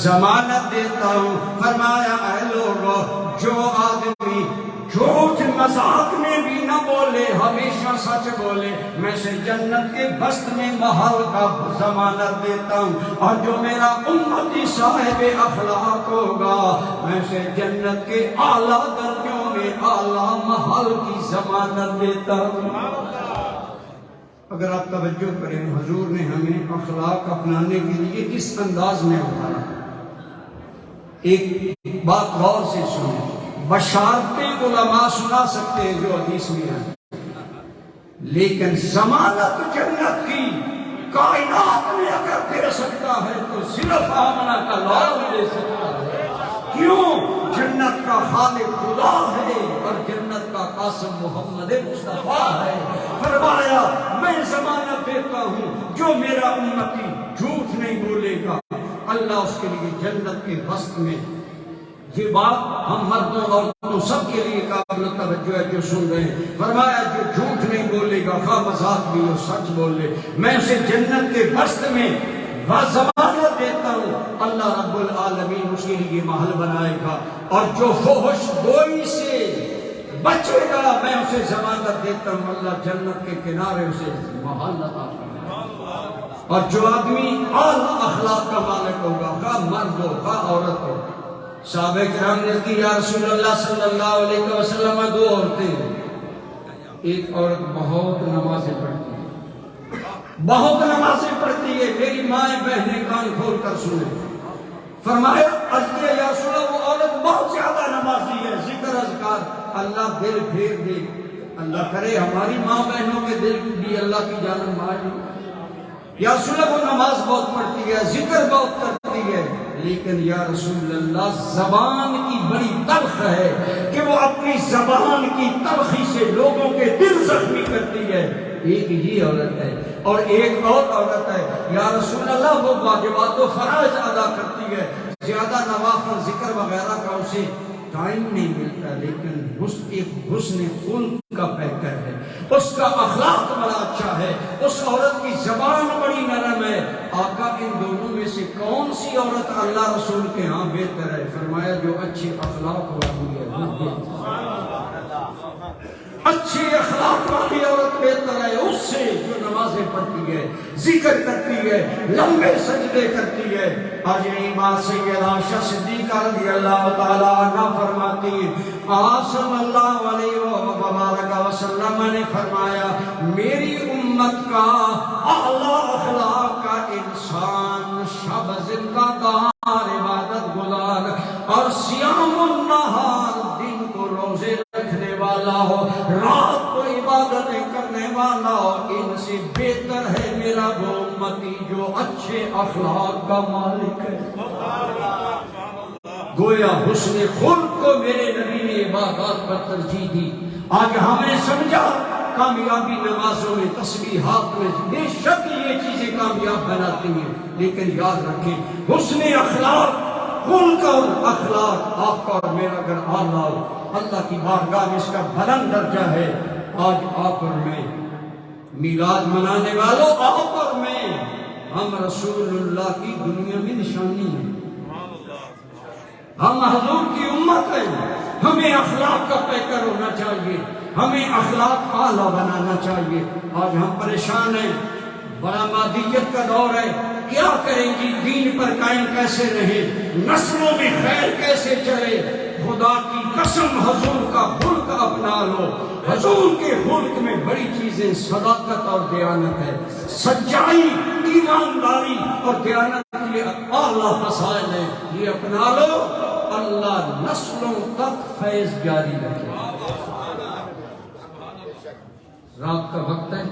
ضمانت دیتا ہوں۔ فرمایا اے لوگو، جو آدمی جھوٹ مذاق میں بھی نہ بولے، ہمیشہ سچ بولے، میں اسے جنت کے وسط میں محل کا ضمانت دیتا ہوں۔ اور جو میرا امتی صاحب اخلاق ہوگا، میں اسے جنت کے اعلیٰ درجوں میں اعلیٰ محل کی ضمانت دیتا ہوں۔ اگر آپ توجہ کریں، حضور نے ہمیں اخلاق اپنانے کے لیے کس انداز میں اتارا۔ ایک بات غور سے سنیں، بشارتیں علماء سنا سکتے ہیں جو حدیث میں ہیں، لیکن ضمانت جنت کی کائنات میں اگر دے سکتا ہے تو صرف آمنہ کا لال دے سکتا ہے۔ کیوں؟ جنت کا خالق خدا ہے اور جنت کا قاسم محمد مصطفیٰ ہے۔ فرمایا میں ضمانت دیتا ہوں جو میرا امتی جھوٹ نہیں بولے گا، اللہ اس کے لیے جنت کے وسط میں۔ یہ بات ہم مردوں عورتوں سب کے لیے قابل توجہ ہے جو سن رہے ہیں۔ فرمایا جو جھوٹ نہیں بولے گا، خواہ مذاق بھی ہو سچ بولے، میں اسے جنت کے وسط میں ضمانت دیتا ہوں، اللہ رب العالمین اس کے لیے محل بنائے گا۔ اور جو فحش گوئی سے بچے گا، میں اسے ضمانت دیتا ہوں، اللہ جنت کے کنارے اسے محل عطا کرے گا۔ اور جو آدمی اعلیٰ اخلاق کا مالک ہوگا، خواہ مرد ہو خواہ عورت ہو۔ صحابہ کرام نے کہا یا رسول اللہ صلی اللہ علیہ وسلم، 2 عورتیں ہیں، ایک عورت بہت نمازیں پڑھتی ہے، بہت نمازیں پڑھتی ہے، میری مائیں بہنیں کان کھول کر سنیں۔ فرمایا یا رسول اللہ، وہ عورت بہت زیادہ نمازی ہے، ذکر اذکار، اللہ دل پھیر دے، اللہ کرے ہماری ماں بہنوں کے دل بھی اللہ کی جانب مائیں۔ یا رسول اللہ، وہ نماز بہت پڑھتی ہے، ذکر بہت کرتی ہے، لیکن یا رسول اللہ زبان کی بڑی تلخ ہے کہ وہ اپنی زبان کی تلخی سے لوگوں کے دل زخمی کرتی ہے۔ ایک ہی عورت ہے اور ایک اور عورت ہے یا رسول اللہ، وہ واجبات و فرائض ادا کرتی ہے، زیادہ نوافل ذکر وغیرہ کا اسے ٹائم نہیں ملتا، لیکن حسن خلق کا بہتر ہے، اس کا اخلاق بڑا اچھا ہے، اس عورت کی زبان بڑی نرم ہے۔ آقا ان دونوں میں سے کون سی عورت اللہ رسول کے ہاں بہتر ہے؟ فرمایا جو اچھے اخلاق والی ہے، اچھی اخلاق والی عورت بہتر ہے اس سے جو نمازیں پڑھتی ہے، ذکر کرتی ہے، لمبے سجدے کرتی ہے. اور یہی بات سیدہ عائشہ صدیقہ رضی اللہ تعالیٰ عنہ فرماتی ہے، آپ صلی اللہ علیہ وسلم نے فرمایا میری امت کا اعلیٰ اخلاق کا انسان شب زندہ دار عبادت گزار اور سیام النہار دن کو روزے رکھنے والا ہو، رات کو عبادتیں کرنے والا ہو، ان سے بہتر ہے میرا وہ امتی جو اچھے اخلاق کا مالک ہے. گویا حسن خلق کو میرے نبی نے عبادات پر ترجیح دی. آج ہم نے سمجھا کامیابی نمازوں میں، تسبیحات میں، بے شک یہ چیزیں کامیاب بناتی ہیں، لیکن یاد رکھیں حسن اخلاق، خلق اور اخلاق آپ کا اور میرا اگر اعلیٰ اللہ کی بارگاہ میں اس کا بلند درجہ ہے. آج آپ اور میں میلاد منانے والوں، آپ اور میں، ہم رسول اللہ کی دنیا میں نشانی ہیں، ہم حضور کی امت ہیں. ہمیں اخلاق کا پیکر ہونا چاہیے، ہمیں اخلاق اعلیٰ بنانا چاہیے. آج ہم پریشان ہیں، بڑا مادیت کا دور ہے، کیا کریں جی، دین پر قائم کیسے رہے، نسلوں میں خیر کیسے چلے. خدا کی قسم حضور کا خلق اپنا لو. حضور کے خلق میں بڑی چیزیں صداقت اور دیانت ہے، سچائی، ایمانداری اور دیانت کے اعلیٰ فضائل ہیں. یہ اپنا لو، اللہ نسلوں تک فیض جاری رکھے. رات کا وقت ہے،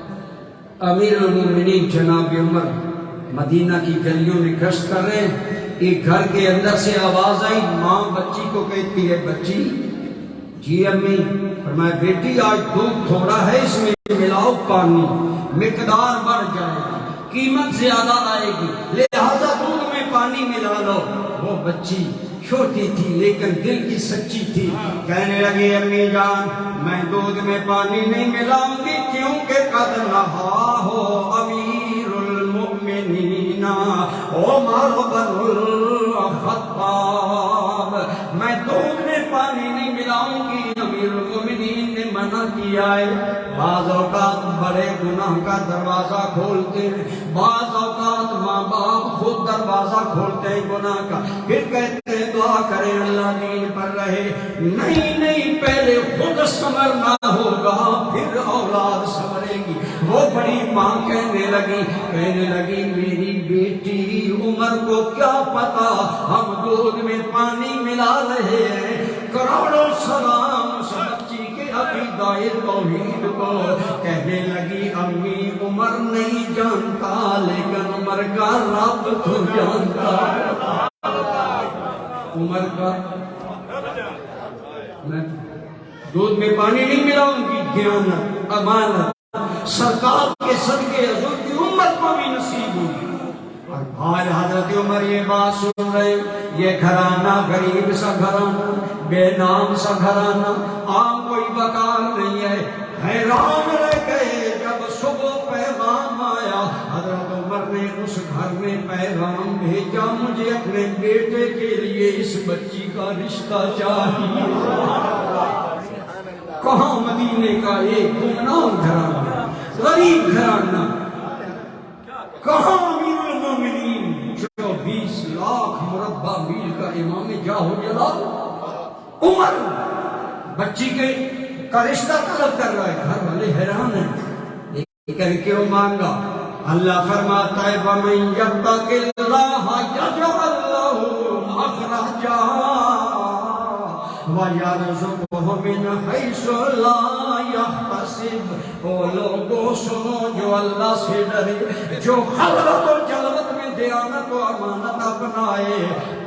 امیر المومنین جناب عمر مدینہ کی گلیوں میں گشت کر رہے ہیں. ایک گھر کے اندر سے آواز آئی، ماں بچی کو کہتی ہے، بچی جی امی. فرمایا بیٹی آج دودھ تھوڑا ہے، اس میں ملاؤ پانی، مقدار بڑھ جائے گی، قیمت زیادہ آئے گی، لہذا دودھ میں پانی ملا لو. وہ بچی چھوٹی تھی لیکن دل کی سچی تھی، کہنے لگی امی جان میں دودھ میں پانی نہیں ملاؤں گی، کیونکہ قد نہا ہو امیر المؤمنین عمر بن الخطاب. میں دودھ میں پانی نہیں ملاؤں گی، امیر المؤمنین نے منع کیا ہے. بعض اوقات بڑے گناہ کا دروازہ کھولتے ہیں، بعض اوقات ماں باپ خود دروازہ کھولتے ہیں گناہ کا، پھر کہتے ہیں دعا کریں اللہ دین پر رہے. نہیں پہلے خود سنورنا ہوگا پھر اولاد سنورے گی. وہ بڑی ماں کہنے لگی میری بیٹی عمر کو کیا پتا ہم دودھ میں پانی ملا رہے ہیں. کروڑوں سلام اس بچی کے عقیدۂ توحید کو. کہنے لگی امی عمر نہیں جانتا لیکن عمر کا رب تو جانتا. عمر کا میں دودھ میں پانی نہیں ملاؤں گی، دیانت، امانت، سرکار کے صدقے حضور کی امت کو بھی نصیب ہوگی. اور بھائی حضرت عمر یہ بات سن رہے، یہ گھرانہ غریب سا گھرانہ، بے نام سا گھرانہ، عام کوئی وقار نہیں ہے. حیران رہ گئے جب صبح پیغام آیا. حضرت عمر نے اس گھر میں پیغام بھیجا، مجھے اپنے بیٹے کے لیے اس بچی کا رشتہ چاہیے. کہاں مدینے کا ایک گمنام گھرانہ، غریب گھرانہ، کہاں امیر المومنین جو 20 لاکھ مربع میل کا امام جاہ جلال. عمر بچی کا رشتہ طلب کر رہا ہے. گھر والے حیران ہیں، لیکن کیوں مانگا؟ اللہ فرماتا ہے وَمَن يَتَّقِ اللَّهَ يَجْعَلْ لَهُ مَخْرَجًا وَيَرْزُقْهُ مِنْ حَيْثُ لَا يَحْتَسِبُ. وہ لوگوں سنو جو اللہ سے ڈرے، جو خلوت و جلوت میں دیانت و امانت اپنائے،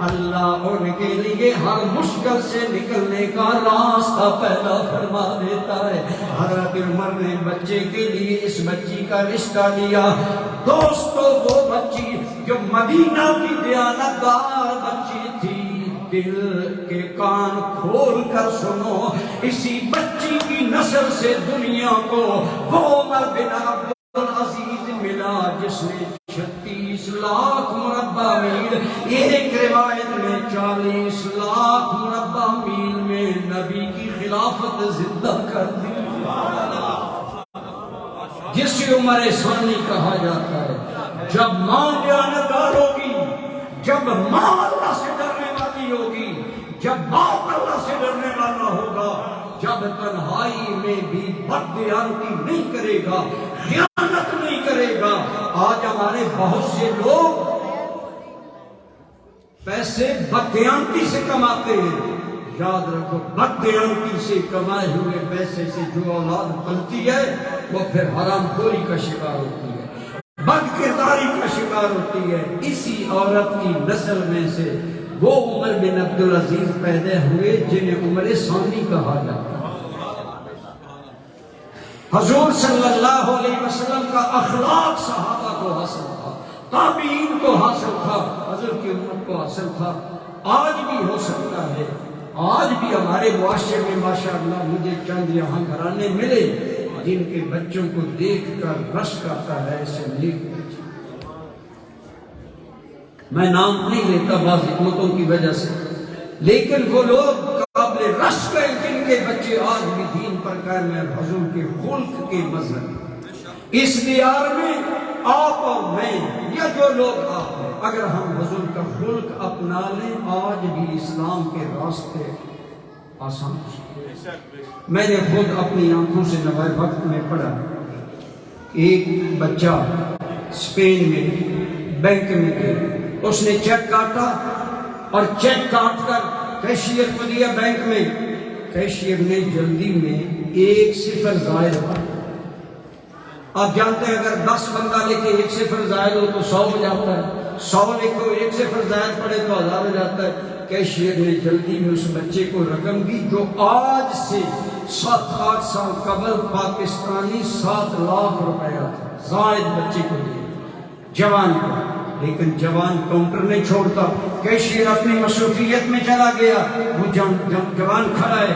اللہ ان کے لیے ہر مشکل سے نکلنے کا راستہ پیدا فرما دیتا ہے. حضرت عمر نے بچے کے لیے اس بچی کا رشتہ لیا. دوستو وہ بچی جو مدینہ کی دیانت دار بچی تھی، دل کے کان کھول کر سنو، اسی بچی کی نسل سے دنیا کو وہ عمر بن عبدالعزیز ملا جس نے 36 لاکھ مربع میل، ایک روایت میں 40 لاکھ مربع میل میں نبی کی خلافت زندہ کر دی، جسے عمر ثانی کہا جاتا ہے. جب ماں دیانتدار ہوگی، جب ماں اللہ سے ڈرنے والی ہوگی، جب باپ اللہ سے ڈرنے والا ہوگا، جب تنہائی میں بھی بددیانتی نہیں کرے گا، خیانت نہیں کرے گا۔ آج ہمارے بہت سے لوگ پیسے بددیانتی سے کماتے ہیں۔ یاد رکھو، بددیانتی سے کمائے ہوئے پیسے سے جو اولاد پلتی ہے وہ پھر حرام خوری کا شکار ہوتی ہے، بد کرداری کا شکار ہوتی ہے۔ اسی عورت کی نسل میں سے وہ عمر بن عبدالعزیز پیدا ہوئے جنہیں عمر ثانی کہا جاتا ہے۔ حضور صلی اللہ علیہ وسلم کا اخلاق صحابہ کو حاصل تھا، تابعین کو حاصل تھا، حضور کی امت کو حاصل تھا۔ آج بھی ہو سکتا ہے، آج بھی ہمارے معاشرے میں ماشاءاللہ مجھے چند یہاں گھرانے ملے جن کے بچوں کو دیکھ کر رشک آتا ہے ایسے نیک بچے۔ میں نام نہیں لیتا بعض حکمتوں کی وجہ سے، لیکن وہ لوگ قابل رشک ہیں جن کے بچے آج بھی دین پر قائم ہیں، حضور کے خلق کے مظہر۔ اس دیار میں آپ اور میں یا جو لوگ آپ ہیں، اگر ہم حضور کا خلق اپنا لیں، آج بھی اسلام کے راستے آسان ہیں۔ میں نے خود اپنی آنکھوں سے نوائے وقت میں پڑھا، ایک بچہ اسپین میں بینک میں گیا، اس نے چیک کاٹا اور چیک کاٹ کر کیشیئر کو دیا بینک میں، کیشیئر نے جلدی میں 1 صفر زائد پڑا۔ آپ جانتے ہیں اگر 10 بندہ لکھے 1 صفر زائد ہو تو 100 ہو جاتا ہے، 100 لکھو 1 صفر زائد پڑے تو 1000 ہو جاتا ہے۔ کیشیئر نے جلدی میں اس بچے کو رقم دی جو آج سے 7-8 سال قبل پاکستانی 7 لاکھ روپیہ تھا، زائد بچے کو دیا، جوان کو۔ لیکن جوان کاؤنٹر نہیں چھوڑتا، کیشیئر اپنی مصروفیت میں چلا گیا، وہ جوان کھڑا ہے۔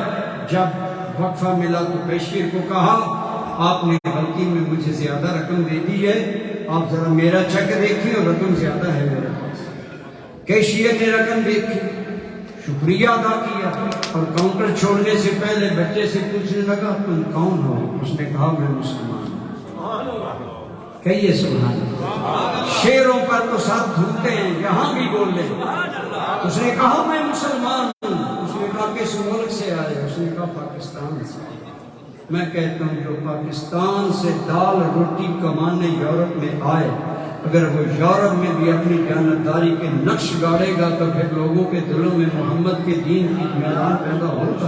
جب وقفہ ملا تو کیشیئر کو کہا آپ نے غلطی میں مجھے زیادہ رقم دے دی ہے، آپ ذرا میرا چیک دیکھیں اور رقم زیادہ ہے میرے پاس۔ کیشیئر نے رقم دیکھی، شکریہ ادا کیا اور کاؤنٹر چھوڑنے سے پہلے بچے سے پوچھنے لگا تم کون ہو؟ اس نے کہا میں مسلمان ہوں۔ کہیے سبحان اللہ۔ شیروں پر تو ساتھ دھوتے ہیں، یہاں بھی بول لیں۔ اس نے کہا میں مسلمان ہوں۔ اس نے کہا کس ملک سے آئے؟ اس نے کہا پاکستان سے۔ میں کہتا ہوں جو پاکستان سے دال روٹی کمانے یورپ میں آئے، اگر وہ یورپ میں بھی اپنی دیانتداری کے نقش گاڑے گا تو پھر لوگوں کے دلوں میں محمد کے دین کی میدان پیدا ہوگا۔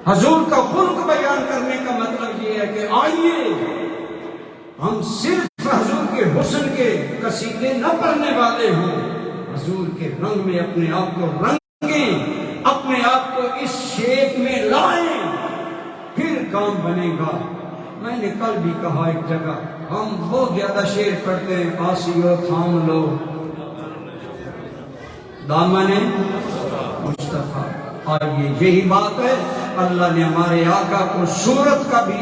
حضور کا خلق بیان کرنے کا مطلب یہ ہے کہ آئیے ہم صرف حضور کے حسن کے قصیدے نہ پڑھنے والے ہوں، حضور کے رنگ میں اپنے آپ کو رنگیں، اپنے آپ کو اس شیپ میں لائیں، پھر کام بنے گا۔ میں نے کل بھی کہا ایک جگہ، ہم بہت زیادہ شعر پڑھتے ہیں، آسیو تھام لو دامن مصطفیٰ۔ آئیے یہی بات ہے، اللہ نے ہمارے آقا کو صورت کا بھی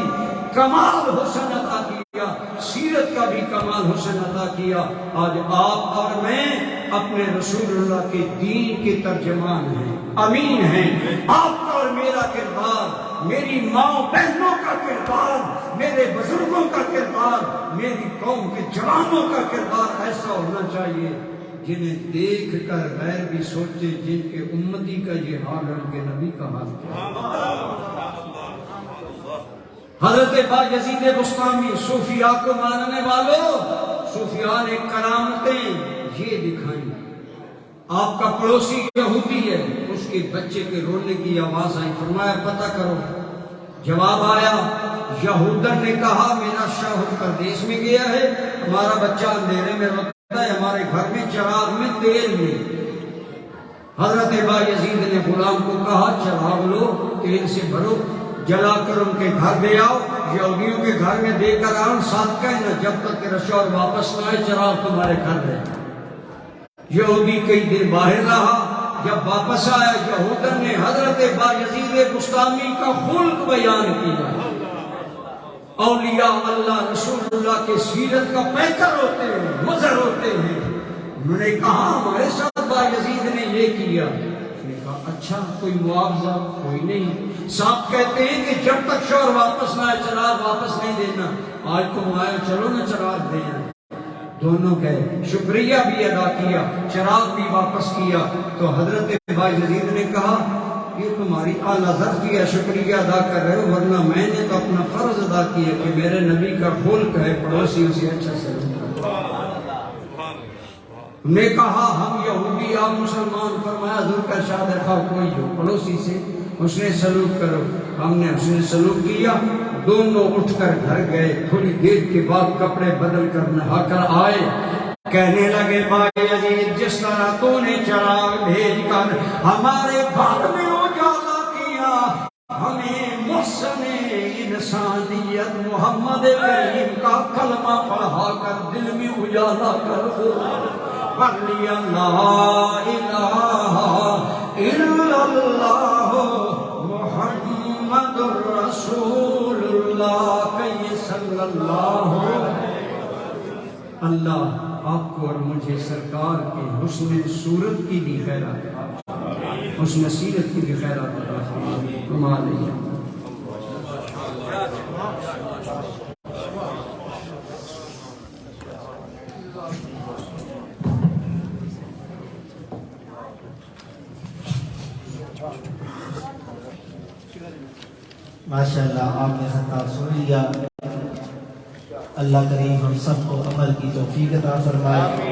کمال حسن عطا کیا، سیرت کا بھی کمال حسن عطا کیا۔ آج آپ اور میں اپنے رسول اللہ کے دین کے ترجمان ہیں، امین ہیں۔ آپ کا اور میرا کردار، میری ماں بہنوں کا کردار، میرے بزرگوں کا کردار، میری قوم کے جوانوں کا کردار ایسا ہونا چاہیے جنہیں دیکھ کر غیر بھی سوچے جن کے امتی کا یہ حال ہے، ان کے نبی کا حال کیا۔ حضرت بایزید بسطامی، صوفیاء کو ماننے والوں، صوفیاء نے کرامتیں یہ دکھائیں۔ آپ کا پڑوسی یہودی ہے، اس کے بچے کے رونے کی آواز آئی، فرمایا پتہ کرو۔ جواب آیا، یہودن نے کہا میرا شوہر پردیس میں گیا ہے، ہمارا بچہ اندھیرے میں روتا ہے، ہمارے گھر میں چراغ میں تیل میں۔ حضرت بایزید نے غلام کو کہا چراغ لو، تیل سے بھرو، جلا کر ان کے گھر دے آؤ، یہودیوں کے گھر میں دے کر آؤ، ساتھ کہنا جب تک تیرا شوہر واپس نہ آئے چراغ تمہارے گھر رہے۔ یہودی کئی دن باہر رہا، جب واپس آیا یہودن نے حضرت بایزید بسطامی کا خلق بیان کیا۔ اولیاء اللہ رسول اللہ کے سیرت کا پیکر ہوتے ہیں، مظہر ہوتے ہیں۔ انہوں نے کہا ہمارے ساتھ بایزید نے یہ کیا۔ اس نے کہا اچھا کوئی معاوضہ؟ کوئی نہیں۔ صاحب کہتے ہیں کہ جب تک شوہر واپس نہ آئے چراغ واپس نہیں دینا، آج تم آئے چلو نا چراغ دینا۔ دونوں گئے، شکریہ بھی ادا کیا، چراغ بھی واپس کیا۔ تو حضرت بایزید نے کہا یہ تمہاری اعلیٰ ظرفی ہے، شکریہ ادا کر رہے ہو، ورنہ میں نے تو اپنا فرض ادا کیا کہ میرے نبی کا خلق ہے پڑوسیوں سے اچھا سلوک کرو۔ نے کہا ہم یہودی آپ مسلمان، فرمایا حضور کا ارشاد ہے خواہ کوئی ہو پڑوسی سے حسن سلوک کرو۔ ہم نے حسن سلوک کیا، دونوں اٹھ کر گھر گئے۔ تھوڑی دیر کے بعد کپڑے بدل کر نہا کر آئے، کہنے لگے بایزید جس طرح تو نے چراغ بھیج کر ہمارے گھر میں اجالا کیا، ہمیں محسن انسانیت محمد کریم کا کلمہ پڑھا کر دل میں اجالا کر دو۔ پڑھ لیا لا الہ الا اللہ محمد رسول اللہ، کہیے صلی اللہ۔ اللہ آپ کو اور مجھے سرکار کے حسن صورت کی بھی خیرات، حسن سیرت کی بھی خیرات عطا فرمائے۔ ہمارے ماشاءاللہ آپ نے خطاب سن لیا۔ اللہ کریم ہم سب کو عمل کی توفیق عطا فرمائے۔